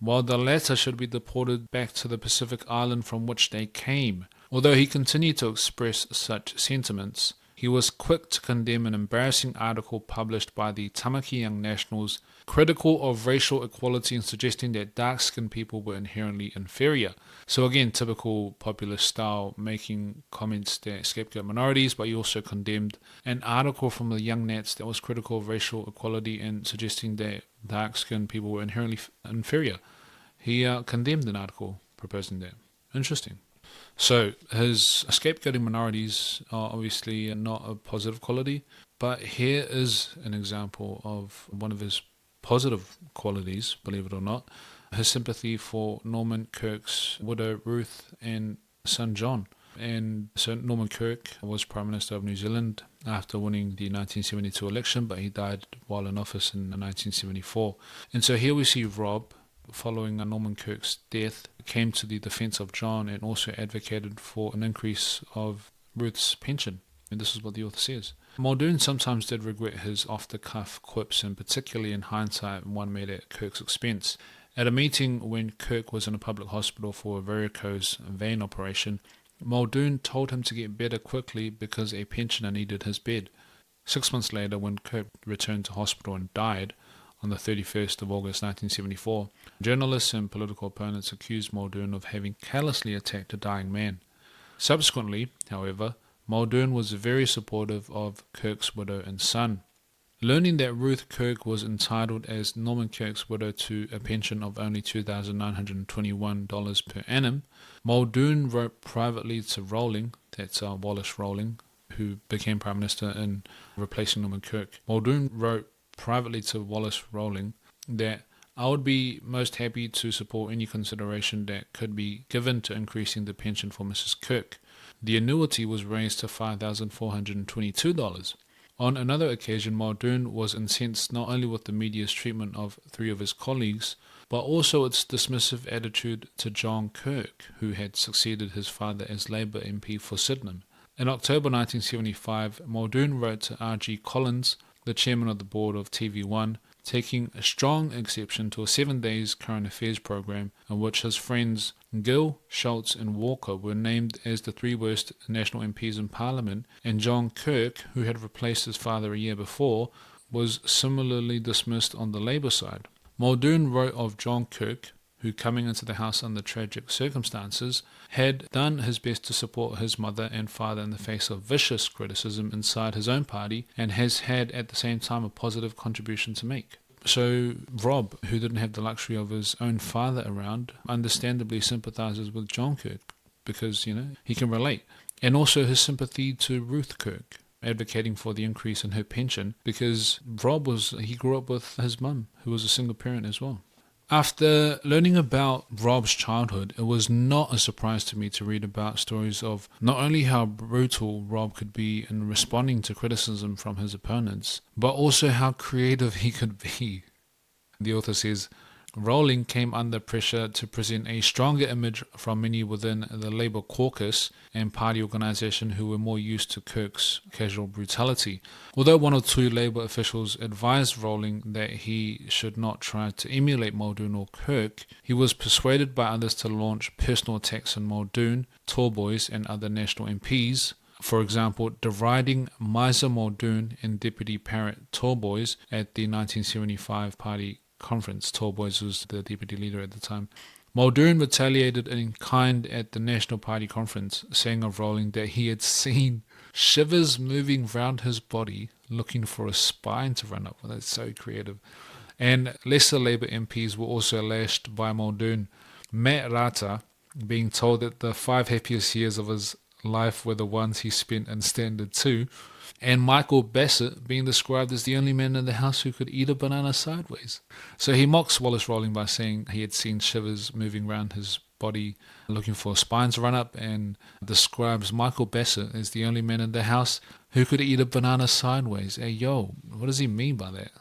while the latter should be deported back to the Pacific Island from which they came. Although he continued to express such sentiments, he was quick to condemn an embarrassing article published by the Tamaki Young Nationals critical of racial equality and suggesting that dark-skinned people were inherently inferior. So again, typical populist style, making comments that scapegoat minorities, but he also condemned an article from the Young Nats that was critical of racial equality and suggesting that dark-skinned people were inherently inferior. He condemned an article proposing that. Interesting. So his scapegoating minorities are obviously not a positive quality, but here is an example of one of his positive qualities, believe it or not, his sympathy for Norman Kirk's widow Ruth and son John. And so Norman Kirk was Prime Minister of New Zealand after winning the 1972 election, but he died while in office in 1974. And so here we see Rob, following Norman Kirk's death, came to the defense of John and also advocated for an increase of Ruth's pension. And this is what the author says. Muldoon sometimes did regret his off-the-cuff quips, and particularly in hindsight, one made at Kirk's expense. At a meeting when Kirk was in a public hospital for a varicose vein operation, Muldoon told him to get better quickly because a pensioner needed his bed. 6 months later, when Kirk returned to hospital and died, on the 31st of August 1974, journalists and political opponents accused Muldoon of having callously attacked a dying man. Subsequently, however, Muldoon was very supportive of Kirk's widow and son. Learning that Ruth Kirk was entitled as Norman Kirk's widow to a pension of only $2,921 per annum, Muldoon wrote privately to Rowling, that's Wallace Rowling, who became Prime Minister in replacing Norman Kirk. Muldoon wrote privately to Wallace Rowling that I would be most happy to support any consideration that could be given to increasing the pension for Mrs. Kirk. The annuity was raised to $5,422. On another occasion, Muldoon was incensed not only with the media's treatment of three of his colleagues, but also its dismissive attitude to John Kirk, who had succeeded his father as Labour MP for Sydenham. In October 1975, Muldoon wrote to R.G. Collins, the chairman of the board of TV1, taking a strong exception to a 7 days current affairs program in which his friends Gill, Schultz and Walker were named as the three worst national MPs in Parliament, and John Kirk, who had replaced his father a year before, was similarly dismissed on the Labour side. Muldoon wrote of John Kirk, who, coming into the House under tragic circumstances, had done his best to support his mother and father in the face of vicious criticism inside his own party, and has had at the same time a positive contribution to make. So Rob, who didn't have the luxury of his own father around, understandably sympathises with John Kirk because, he can relate. And also his sympathy to Ruth Kirk, advocating for the increase in her pension because Rob he grew up with his mum, who was a single parent as well. After learning about Rob's childhood, it was not a surprise to me to read about stories of not only how brutal Rob could be in responding to criticism from his opponents, but also how creative he could be. The author says, Rowling came under pressure to present a stronger image from many within the Labour caucus and party organisation who were more used to Kirk's casual brutality. Although one or two Labour officials advised Rowling that he should not try to emulate Muldoon or Kirk, he was persuaded by others to launch personal attacks on Muldoon, Talboys and other national MPs. For example, deriding Miser Muldoon and Deputy Parrot Talboys at the 1975 party Conference. Tallboys was the deputy leader at the time. Muldoon retaliated in kind at the National Party conference, saying of Rowling that he had seen shivers moving round his body, looking for a spine to run up. Well, that's so creative. And lesser Labour MPs were also lashed by Muldoon. Matt Rata being told that the 5 happiest years of his life were the ones he spent in Standard 2, and Michael Bassett being described as the only man in the house who could eat a banana sideways. So he mocks Wallace Rowling by saying he had seen shivers moving around his body looking for spines to run up, and describes Michael Bassett as the only man in the house who could eat a banana sideways. Hey, yo, what does he mean by that?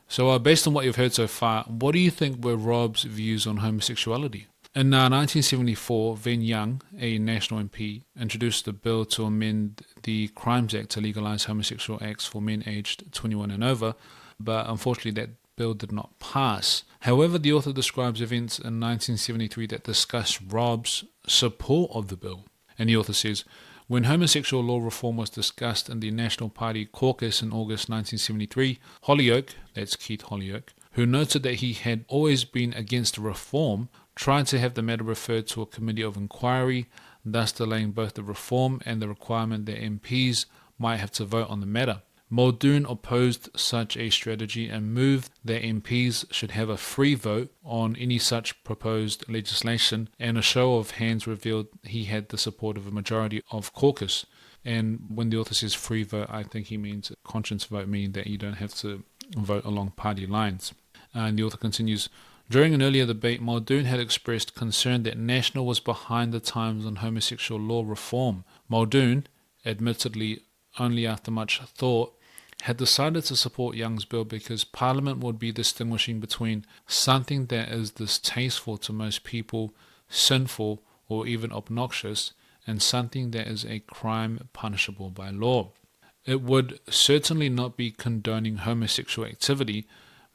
So based on what you've heard so far, what do you think were Rob's views on homosexuality? In 1974, Ven Young, a National MP, introduced a bill to amend the Crimes Act to legalise homosexual acts for men aged 21 and over, but unfortunately that bill did not pass. However, the author describes events in 1973 that discuss Rob's support of the bill. And the author says, when homosexual law reform was discussed in the National Party caucus in August 1973, Holyoake, that's Keith Holyoake, who noted that he had always been against reform, tried to have the matter referred to a committee of inquiry, thus delaying both the reform and the requirement that MPs might have to vote on the matter. Muldoon opposed such a strategy and moved that MPs should have a free vote on any such proposed legislation, and a show of hands revealed he had the support of a majority of caucus. And when the author says free vote, I think he means conscience vote, meaning that you don't have to vote along party lines. And the author continues, during an earlier debate, Muldoon had expressed concern that National was behind the times on homosexual law reform. Muldoon, admittedly only after much thought, had decided to support Young's bill because Parliament would be distinguishing between something that is distasteful to most people, sinful, or even obnoxious, and something that is a crime punishable by law. It would certainly not be condoning homosexual activity,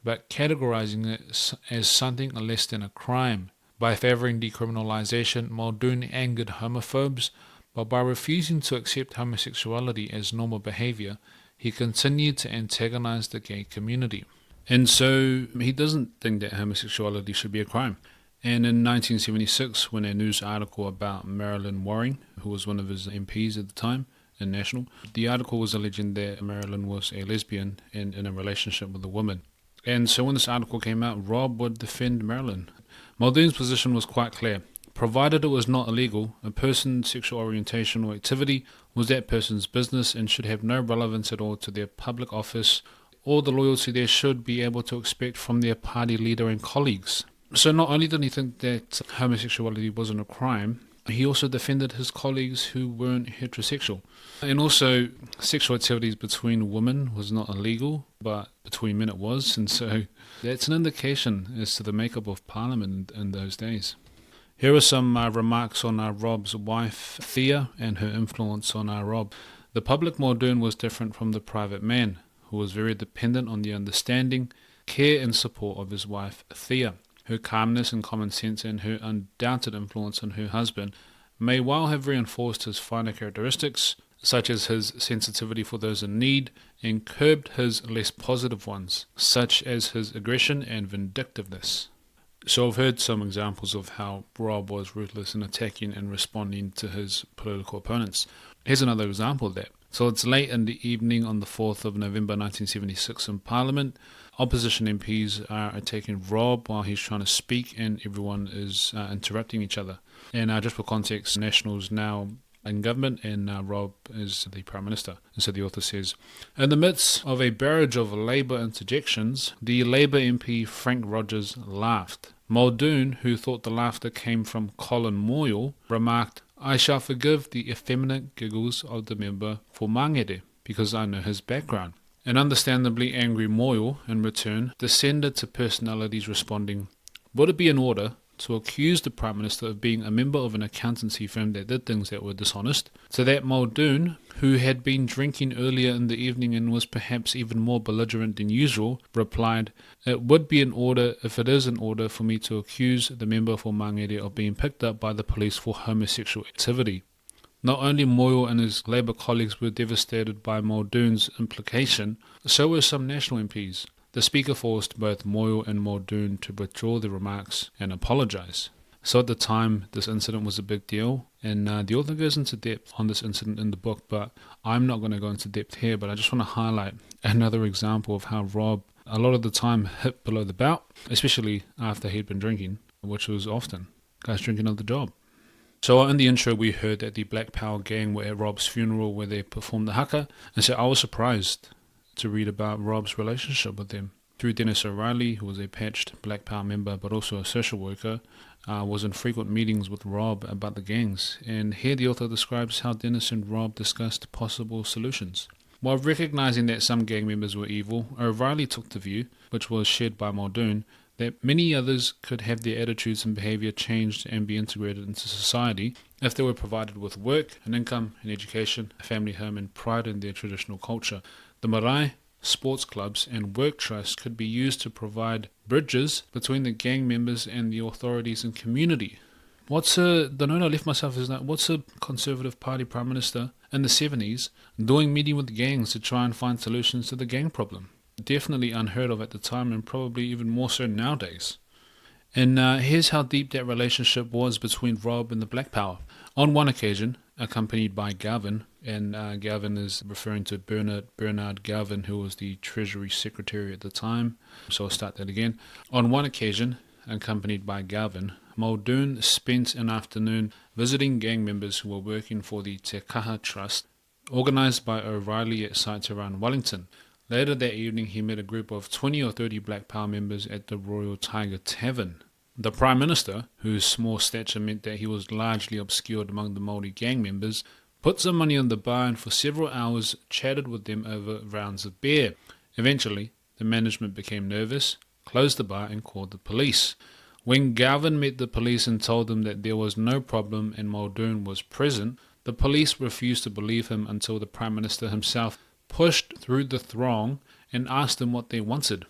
but categorizing it as something less than a crime. By favoring decriminalization, Muldoon angered homophobes, but by refusing to accept homosexuality as normal behavior, he continued to antagonize the gay community. And so he doesn't think that homosexuality should be a crime. And in 1976, when a news article about Marilyn Waring, who was one of his MPs at the time in National, the article was alleging that Marilyn was a lesbian and in a relationship with a woman. And so when this article came out, Rob would defend Marilyn. Muldoon's position was quite clear. Provided it was not illegal, a person's sexual orientation or activity was that person's business and should have no relevance at all to their public office or the loyalty they should be able to expect from their party leader and colleagues. So not only did he think that homosexuality wasn't a crime, he also defended his colleagues who weren't heterosexual. And also, sexual activities between women was not illegal, but between men it was, and so that's an indication as to the makeup of Parliament in those days. Here are some remarks on Rob's wife, Thea, and her influence on Rob. The public Muldoon was different from the private man, who was very dependent on the understanding, care and support of his wife, Thea. Her calmness and common sense and her undoubted influence on her husband may well have reinforced his finer characteristics, such as his sensitivity for those in need, and curbed his less positive ones, such as his aggression and vindictiveness. So I've heard some examples of how Rob was ruthless in attacking and responding to his political opponents. Here's another example of that. So it's late in the evening on the 4th of November 1976 in Parliament. Opposition MPs are attacking Rob while he's trying to speak, and everyone is interrupting each other. And just for context, National's now in government, and Rob is the Prime Minister. And so the author says, in the midst of a barrage of Labour interjections, the Labour MP Frank Rogers laughed. Muldoon, who thought the laughter came from Colin Moyle, remarked, I shall forgive the effeminate giggles of the member for Mangere, because I know his background. An understandably angry Moyle, in return, descended to personalities responding, would it be in order to accuse the Prime Minister of being a member of an accountancy firm that did things that were dishonest? To that Muldoon, who had been drinking earlier in the evening and was perhaps even more belligerent than usual, replied, it would be in order, if it is in order, for me to accuse the member for Mangere of being picked up by the police for homosexual activity. Not only Moyle and his Labour colleagues were devastated by Muldoon's implication, so were some National MPs. The speaker forced both Moyle and Muldoon to withdraw their remarks and apologize. So at the time, this incident was a big deal, and the author goes into depth on this incident in the book, but I'm not going to go into depth here, but I just want to highlight another example of how Rob, a lot of the time, hit below the belt, especially after he'd been drinking, which was often. Guys drinking on the job. So in the intro, we heard that the Black Power gang were at Rob's funeral where they performed the haka, and so I was surprised to read about Rob's relationship with them. Through Dennis O'Reilly, who was a patched Black Power member but also a social worker, was in frequent meetings with Rob about the gangs, and here the author describes how Dennis and Rob discussed possible solutions. While recognizing that some gang members were evil, O'Reilly took the view, which was shared by Muldoon, that many others could have their attitudes and behavior changed and be integrated into society if they were provided with work, an income, an education, a family home, and pride in their traditional culture. The marae, sports clubs, and work trusts could be used to provide bridges between the gang members and the authorities and community. The note I left myself is that what's a Conservative Party Prime Minister in the 70s doing meeting with gangs to try and find solutions to the gang problem? Definitely unheard of at the time, and probably even more so nowadays. And here's how deep that relationship was between Rob and the Black Power. On one occasion, accompanied by Gavin, and Gavin is referring to Bernard Gavin, who was the Treasury Secretary at the time. So I'll start that again. On one occasion, accompanied by Gavin, Muldoon spent an afternoon visiting gang members who were working for the Te Kaha Trust, organised by O'Reilly at sites around Wellington. Later that evening, he met a group of 20 or 30 Black Power members at the Royal Tiger Tavern. The Prime Minister, whose small stature meant that he was largely obscured among the Māori gang members, put some money on the bar and for several hours chatted with them over rounds of beer. Eventually, the management became nervous, closed the bar and called the police. When Gavin met the police and told them that there was no problem and Muldoon was present, the police refused to believe him until the Prime Minister himself pushed through the throng and asked them what they wanted.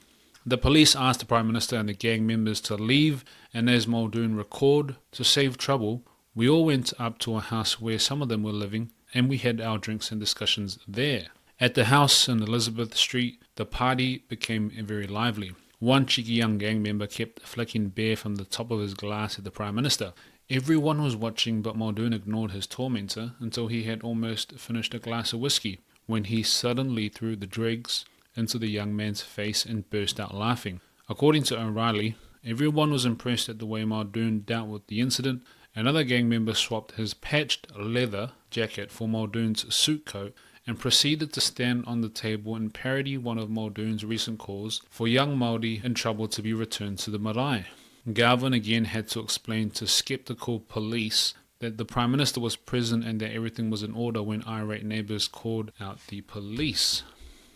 The police asked the Prime Minister and the gang members to leave, and as Muldoon recalled, to save trouble, we all went up to a house where some of them were living, and we had our drinks and discussions there. At the house in Elizabeth Street, the party became very lively. One cheeky young gang member kept flicking beer from the top of his glass at the Prime Minister. Everyone was watching, but Muldoon ignored his tormentor until he had almost finished a glass of whiskey, when he suddenly threw the dregs into the young man's face and burst out laughing. According to O'Reilly, everyone was impressed at the way Muldoon dealt with the incident. Another gang member swapped his patched leather jacket for Muldoon's suit coat and proceeded to stand on the table and parody one of Muldoon's recent calls for young Māori in trouble to be returned to the marae. Gavin again had to explain to sceptical police that the Prime Minister was present and that everything was in order when irate neighbours called out the police.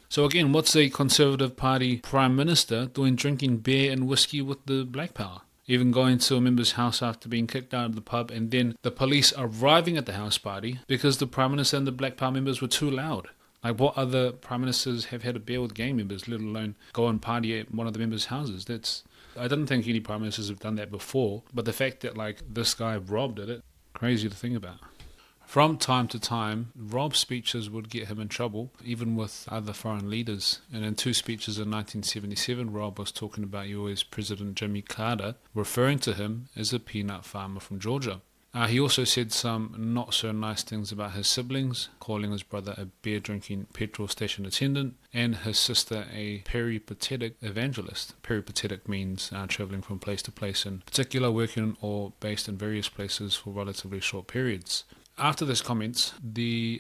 So again, what's a Conservative Party Prime Minister doing drinking beer and whiskey with the Black Power? Even going to a member's house after being kicked out of the pub, and then the police arriving at the house party because the Prime Minister and the Black Power members were too loud. Like, what other Prime Ministers have had a beer with gang members, let alone go and party at one of the members' houses? I don't think any Prime Ministers have done that before, but the fact that this guy Rob did it, crazy to think about. From time to time, Rob's speeches would get him in trouble, even with other foreign leaders. And in two speeches in 1977, Rob was talking about US President Jimmy Carter, referring to him as a peanut farmer from Georgia. He also said some not so nice things about his siblings, calling his brother a beer-drinking petrol station attendant and his sister a peripatetic evangelist. Peripatetic means traveling from place to place, in particular working or based in various places for relatively short periods. After those comments, the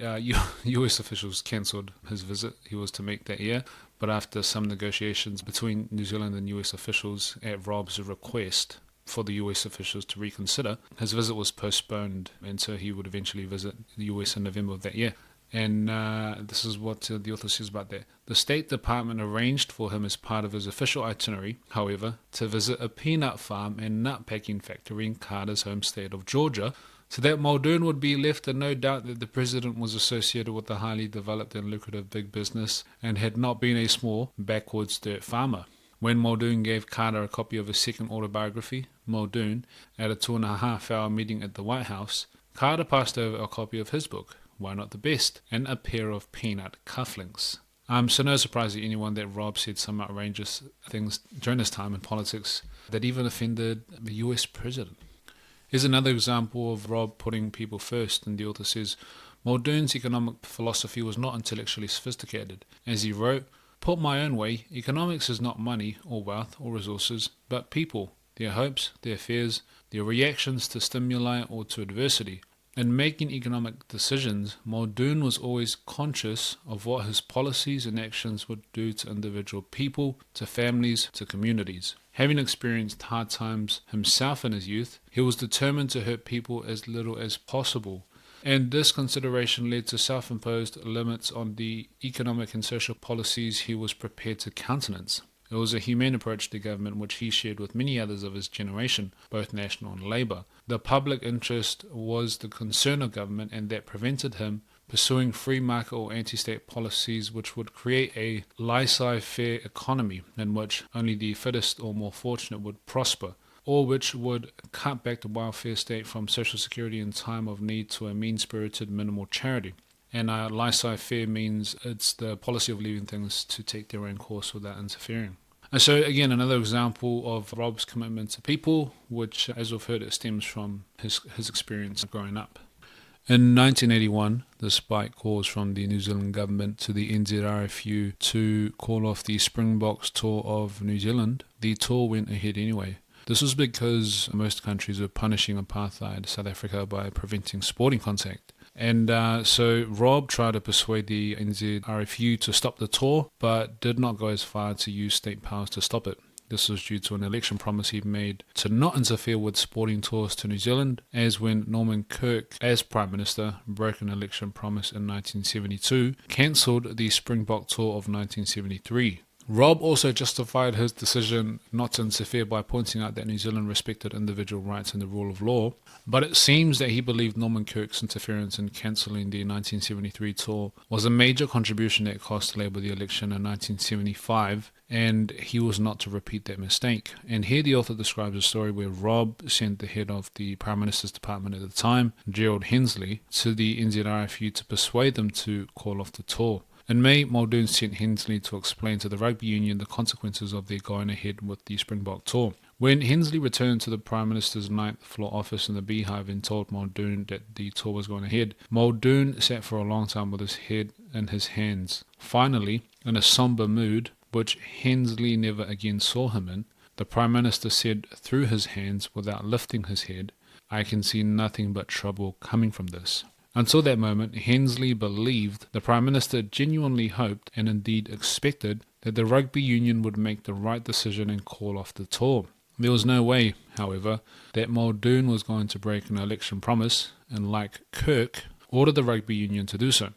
US officials cancelled his visit he was to make that year, but after some negotiations between New Zealand and US officials at Rob's request for the US officials to reconsider, his visit was postponed, and so he would eventually visit the US in November of that year. And this is what the author says about that. The State Department arranged for him as part of his official itinerary, however, to visit a peanut farm and nut packing factory in Carter's home state of Georgia, so that Muldoon would be left in no doubt that the president was associated with a highly developed and lucrative big business and had not been a small, backwoods dirt farmer. When Muldoon gave Carter a copy of his second autobiography, Muldoon, at a 2.5-hour meeting at the White House, Carter passed over a copy of his book, Why Not the Best, and a pair of peanut cufflinks. So no surprise to anyone that Rob said some outrageous things during his time in politics that even offended the US president. Here's another example of Rob putting people first, and the author says, Muldoon's economic philosophy was not intellectually sophisticated. As he wrote, "Put my own way, economics is not money or wealth or resources, but people, their hopes, their fears, their reactions to stimuli or to adversity." In making economic decisions, Muldoon was always conscious of what his policies and actions would do to individual people, to families, to communities. Having experienced hard times himself in his youth, he was determined to hurt people as little as possible. And this consideration led to self-imposed limits on the economic and social policies he was prepared to countenance. It was a humane approach to government which he shared with many others of his generation, both National and Labour. The public interest was the concern of government, and that prevented him pursuing free market or anti-state policies which would create a laissez-faire economy in which only the fittest or more fortunate would prosper, or which would cut back the welfare state from social security in time of need to a mean-spirited minimal charity. And laissez-faire means it's the policy of leaving things to take their own course without interfering. And so again, another example of Rob's commitment to people, which, as we've heard, it stems from his experience growing up. In 1981, despite calls from the New Zealand government to the NZRFU to call off the Springboks tour of New Zealand, the tour went ahead anyway. This was because most countries were punishing apartheid South Africa by preventing sporting contact. And so Rob tried to persuade the NZRFU to stop the tour, but did not go as far to use state powers to stop it. This was due to an election promise he made to not interfere with sporting tours to New Zealand, as when Norman Kirk, as Prime Minister, broke an election promise in 1972, cancelled the Springbok tour of 1973. Rob also justified his decision not to interfere by pointing out that New Zealand respected individual rights and the rule of law, but it seems that he believed Norman Kirk's interference in cancelling the 1973 tour was a major contribution that cost Labour the election in 1975, and he was not to repeat that mistake. And here the author describes a story where Rob sent the head of the Prime Minister's department at the time, Gerald Hensley, to the NZRFU to persuade them to call off the tour. In May, Muldoon sent Hensley to explain to the rugby union the consequences of their going ahead with the Springbok tour. When Hensley returned to the Prime Minister's 9th floor office in the Beehive and told Muldoon that the tour was going ahead, Muldoon sat for a long time with his head in his hands. Finally, in a sombre mood, which Hensley never again saw him in, the Prime Minister said through his hands without lifting his head, "I can see nothing but trouble coming from this." Until that moment, Hensley believed the Prime Minister genuinely hoped and indeed expected that the rugby union would make the right decision and call off the tour. There was no way, however, that Muldoon was going to break an election promise and, like Kirk, order the rugby union to do so.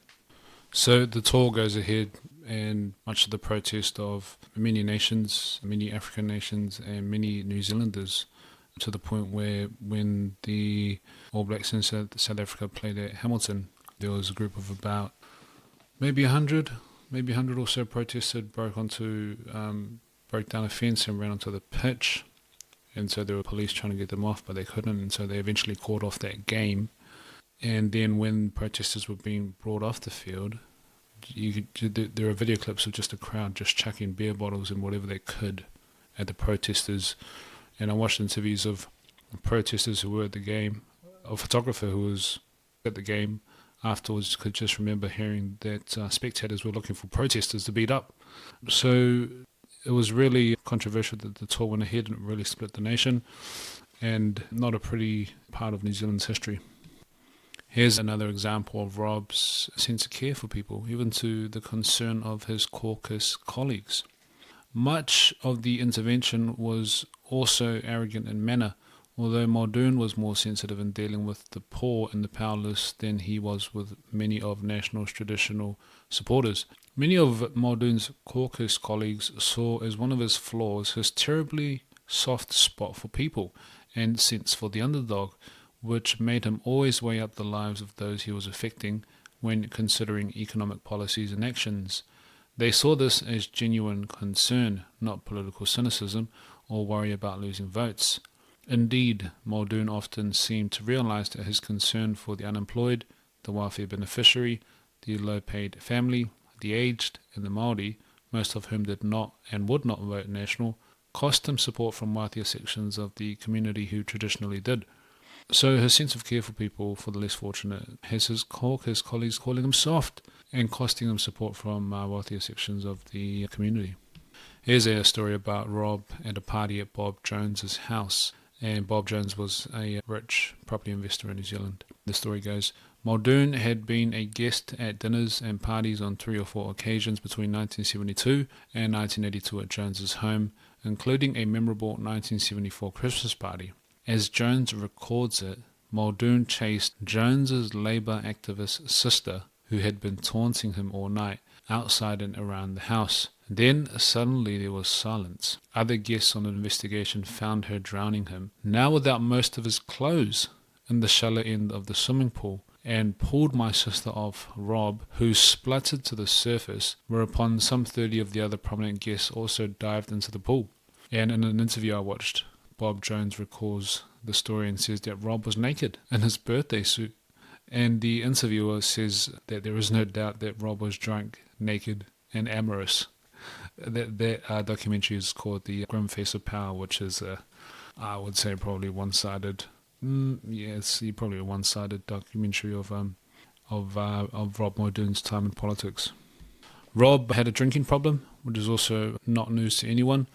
So the tour goes ahead, and much of the protest of many nations, many African nations and many New Zealanders, to the point where when the All Blacks in South Africa played at Hamilton, there was a group of about maybe 100 or so protested, broke down a fence and ran onto the pitch. And so there were police trying to get them off, but they couldn't, and so they eventually called off that game. And then when protesters were being brought off the field, there are video clips of just a crowd just chucking beer bottles and whatever they could at the protesters. And I watched interviews of protesters who were at the game. A photographer who was at the game afterwards could just remember hearing that spectators were looking for protesters to beat up. So it was really controversial that the tour went ahead and it really split the nation, and not a pretty part of New Zealand's history. Here's another example of Rob's sense of care for people, even to the concern of his caucus colleagues. Much of the intervention was also arrogant in manner, although Muldoon was more sensitive in dealing with the poor and the powerless than he was with many of National's traditional supporters. Many of Muldoon's caucus colleagues saw as one of his flaws his terribly soft spot for people and sense for the underdog, which made him always weigh up the lives of those he was affecting when considering economic policies and actions. They saw this as genuine concern, not political cynicism or worry about losing votes. Indeed, Muldoon often seemed to realize that his concern for the unemployed, the welfare beneficiary, the low-paid family, the aged, and the Māori, most of whom did not and would not vote National, cost him support from wealthier sections of the community who traditionally did. So his sense of care for people, for the less fortunate, has his colleagues calling him soft and costing him support from wealthier sections of the community. Here's a story about Rob at a party at Bob Jones's house. And Bob Jones was a rich property investor in New Zealand. The story goes, Muldoon had been a guest at dinners and parties on 3 or 4 occasions between 1972 and 1982 at Jones's home, including a memorable 1974 Christmas party. As Jones records it, Muldoon chased Jones's Labour activist sister, who had been taunting him all night, outside and around the house. Then suddenly there was silence. Other guests on the investigation found her drowning him, now without most of his clothes, in the shallow end of the swimming pool, and pulled my sister off Rob, who spluttered to the surface, whereupon some 30 of the other prominent guests also dived into the pool. And in an interview I watched, Bob Jones recalls the story and says that Rob was naked in his birthday suit. And the interviewer says that there is no doubt that Rob was drunk, naked, and amorous. That documentary is called The Grim Face of Power, which is, I would say, probably one-sided. It's probably a one-sided documentary of Rob Muldoon's time in politics. Rob had a drinking problem, which is also not news to anyone,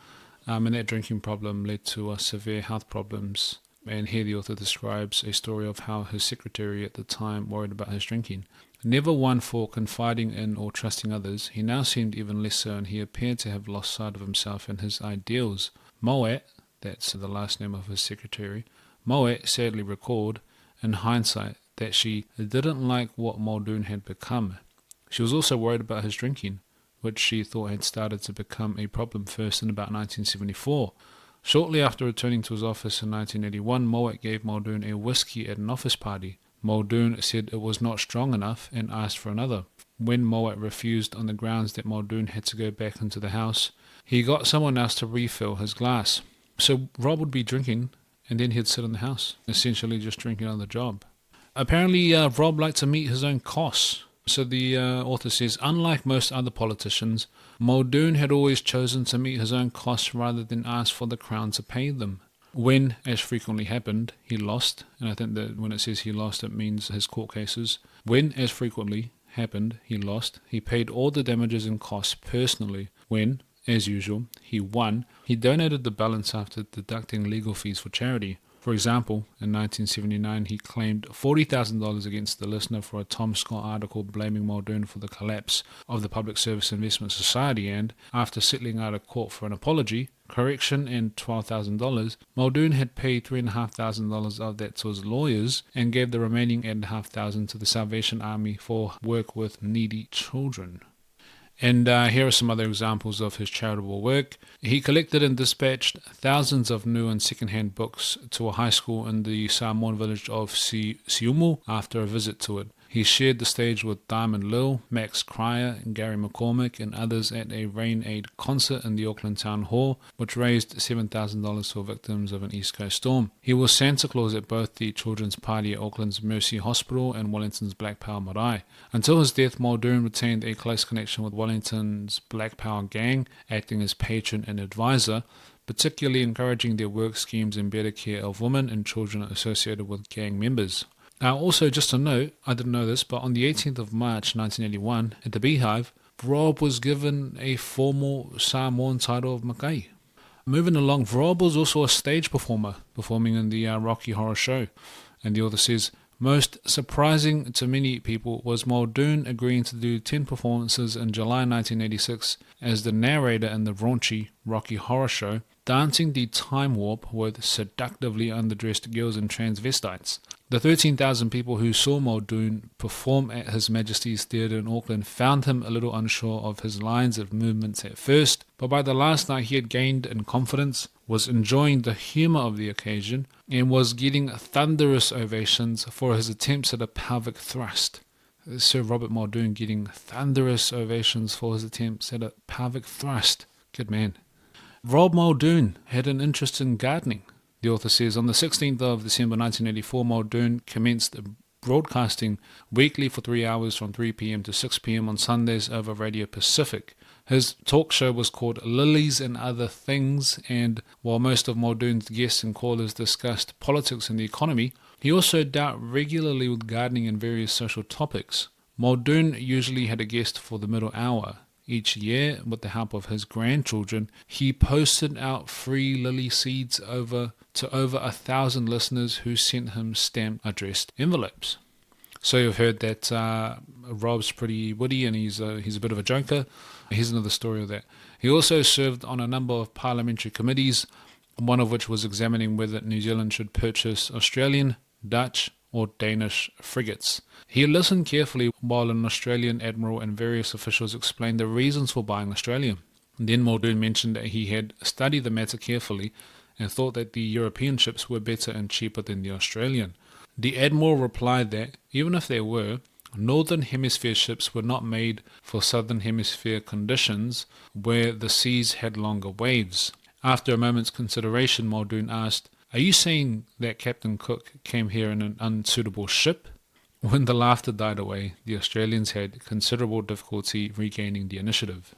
and that drinking problem led to severe health problems. And here the author describes a story of how his secretary at the time worried about his drinking. Never one for confiding in or trusting others, he now seemed even less so, and he appeared to have lost sight of himself and his ideals. Moet, that's the last name of his secretary, Moet sadly recalled, in hindsight, that she didn't like what Muldoon had become. She was also worried about his drinking, which she thought had started to become a problem first in about 1974. Shortly after returning to his office in 1981, Moet gave Muldoon a whiskey at an office party. Muldoon said it was not strong enough and asked for another. When Moet refused on the grounds that Muldoon had to go back into the house, he got someone else to refill his glass. So Rob would be drinking, and then he'd sit in the house, essentially just drinking on the job. Apparently, Rob liked to meet his own costs. So the author says, unlike most other politicians, Muldoon had always chosen to meet his own costs rather than ask for the Crown to pay them. When, as frequently happened, he lost, and I think that when it says he lost, it means his court cases. When, as frequently happened, he lost, he paid all the damages and costs personally. When, as usual, he won, he donated the balance after deducting legal fees for charity. For example, in 1979, he claimed $40,000 against the Listener for a Tom Scott article blaming Muldoon for the collapse of the Public Service Investment Society, and, after settling out of court for an apology, correction, and $12,000, Muldoon had paid $3,500 of that to his lawyers and gave the remaining $8,500 to the Salvation Army for work with needy children. And here are some other examples of his charitable work. He collected and dispatched thousands of new and second-hand books to a high school in the Samoan village of Siumu after a visit to it. He shared the stage with Diamond Lil, Max Cryer, Gary McCormick, and others at a Rain Aid concert in the Auckland Town Hall, which raised $7,000 for victims of an East Coast storm. He was Santa Claus at both the Children's Party at Auckland's Mercy Hospital and Wellington's Black Power Marae. Until his death, Muldoon retained a close connection with Wellington's Black Power gang, acting as patron and advisor, particularly encouraging their work schemes and better care of women and children associated with gang members. Now, also, just a note, I didn't know this, but on the 18th of March 1981, at the Beehive, Rob was given a formal Samoan title of Makai. Moving along, Rob was also a stage performer, performing in the Rocky Horror Show. And the author says, most surprising to many people was Muldoon agreeing to do 10 performances in July 1986 as the narrator in the raunchy Rocky Horror Show, dancing the time warp with seductively underdressed girls and transvestites. The 13,000 people who saw Muldoon perform at His Majesty's Theatre in Auckland found him a little unsure of his lines of movements at first, but by the last night he had gained in confidence, was enjoying the humour of the occasion, and was getting thunderous ovations for his attempts at a pelvic thrust. Sir Robert Muldoon getting thunderous ovations for his attempts at a pelvic thrust. Good man. Rob Muldoon had an interest in gardening. The author says, on the 16th of December 1984, Muldoon commenced broadcasting weekly for 3 hours from 3 p.m. to 6 p.m. on Sundays over Radio Pacific. His talk show was called Lilies and Other Things, and while most of Muldoon's guests and callers discussed politics and the economy, he also dealt regularly with gardening and various social topics. Muldoon usually had a guest for the middle hour. Each year, with the help of his grandchildren, he posted out free lily seeds to over 1,000 listeners who sent him stamped addressed envelopes. So you've heard that Rob's pretty witty and he's a bit of a joker. Here's another story of that. He also served on a number of parliamentary committees, one of which was examining whether New Zealand should purchase Australian, Dutch or Danish frigates. He listened carefully while an Australian admiral and various officials explained the reasons for buying Australia. Then Muldoon mentioned that he had studied the matter carefully and thought that the European ships were better and cheaper than the Australian. The admiral replied that, even if there were, Northern Hemisphere ships were not made for Southern Hemisphere conditions where the seas had longer waves. After a moment's consideration, Muldoon asked, "Are you saying that Captain Cook came here in an unsuitable ship?" When the laughter died away, the Australians had considerable difficulty regaining the initiative.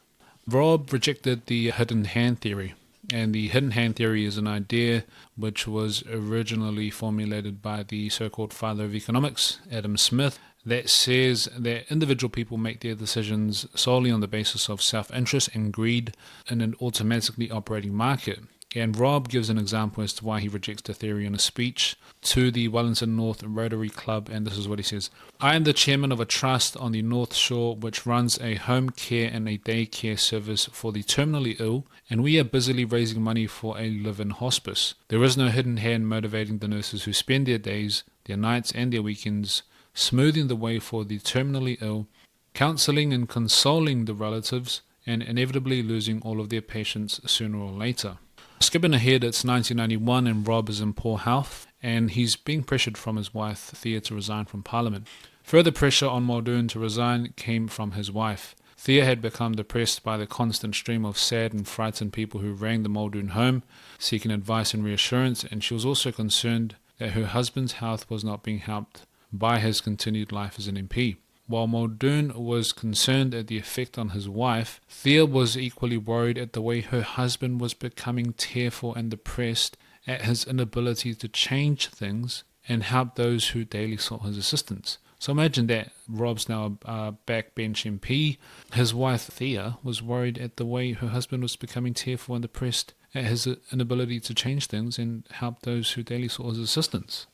Rob rejected the hidden hand theory, and the hidden hand theory is an idea which was originally formulated by the so-called father of economics, Adam Smith, that says that individual people make their decisions solely on the basis of self-interest and greed in an automatically operating market. And Rob gives an example as to why he rejects the theory in a speech to the Wellington North Rotary Club, and this is what he says. "I am the chairman of a trust on the North Shore which runs a home care and a day care service for the terminally ill, and we are busily raising money for a live-in hospice. There is no hidden hand motivating the nurses who spend their days, their nights and their weekends smoothing the way for the terminally ill, counseling and consoling the relatives, and inevitably losing all of their patients sooner or later." Skipping ahead, it's 1991 and Rob is in poor health and he's being pressured from his wife Thea to resign from Parliament. Further pressure on Muldoon to resign came from his wife. Thea had become depressed by the constant stream of sad and frightened people who rang the Muldoon home seeking advice and reassurance, and she was also concerned that her husband's health was not being helped by his continued life as an MP. While Muldoon was concerned at the effect on his wife, Thea was equally worried at the way her husband was becoming tearful and depressed at his inability to change things and help those who daily sought his assistance. So imagine that. Rob's now a backbench MP. His wife Thea was worried at the way her husband was becoming tearful and depressed at his inability to change things and help those who daily sought his assistance.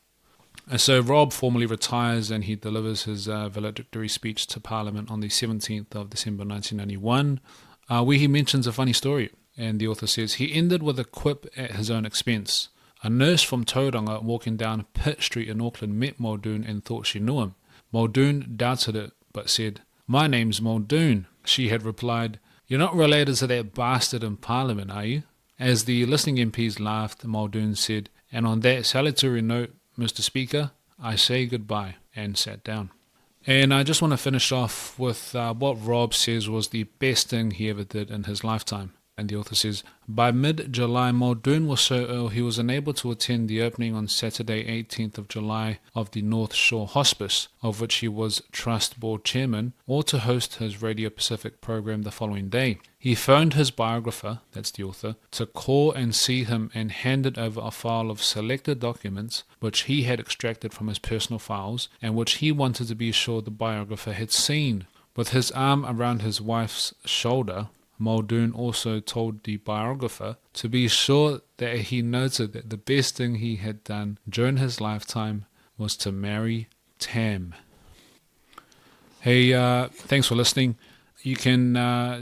So Rob formally retires and he delivers his valedictory speech to Parliament on the 17th of December 1991, where he mentions a funny story. And the author says, he ended with a quip at his own expense. A nurse from Tauranga walking down Pitt Street in Auckland met Muldoon and thought she knew him. Muldoon doubted it, but said, "My name's Muldoon." She had replied, "You're not related to that bastard in Parliament, are you?" As the listening MPs laughed, Muldoon said, "And on that salutary note, Mr. Speaker, I say goodbye," and sat down. And I just want to finish off with what Rob says was the best thing he ever did in his lifetime. And the author says, by mid-July, Muldoon was so ill he was unable to attend the opening on Saturday, 18th of July, of the North Shore Hospice, of which he was Trust Board Chairman, or to host his Radio Pacific program the following day. He phoned his biographer, that's the author, to call and see him and handed over a file of selected documents which he had extracted from his personal files and which he wanted to be sure the biographer had seen. With his arm around his wife's shoulder, Muldoon also told the biographer to be sure that he noted that the best thing he had done during his lifetime was to marry Tam. Hey, thanks for listening. You can,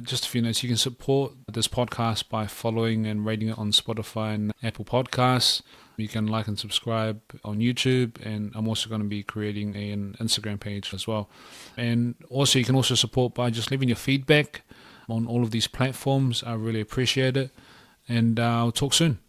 just a few notes, you can support this podcast by following and rating it on Spotify and Apple Podcasts. You can like and subscribe on YouTube, and I'm also going to be creating an Instagram page as well. And also, you can also support by just leaving your feedback on all of these platforms. I really appreciate it, and I'll talk soon.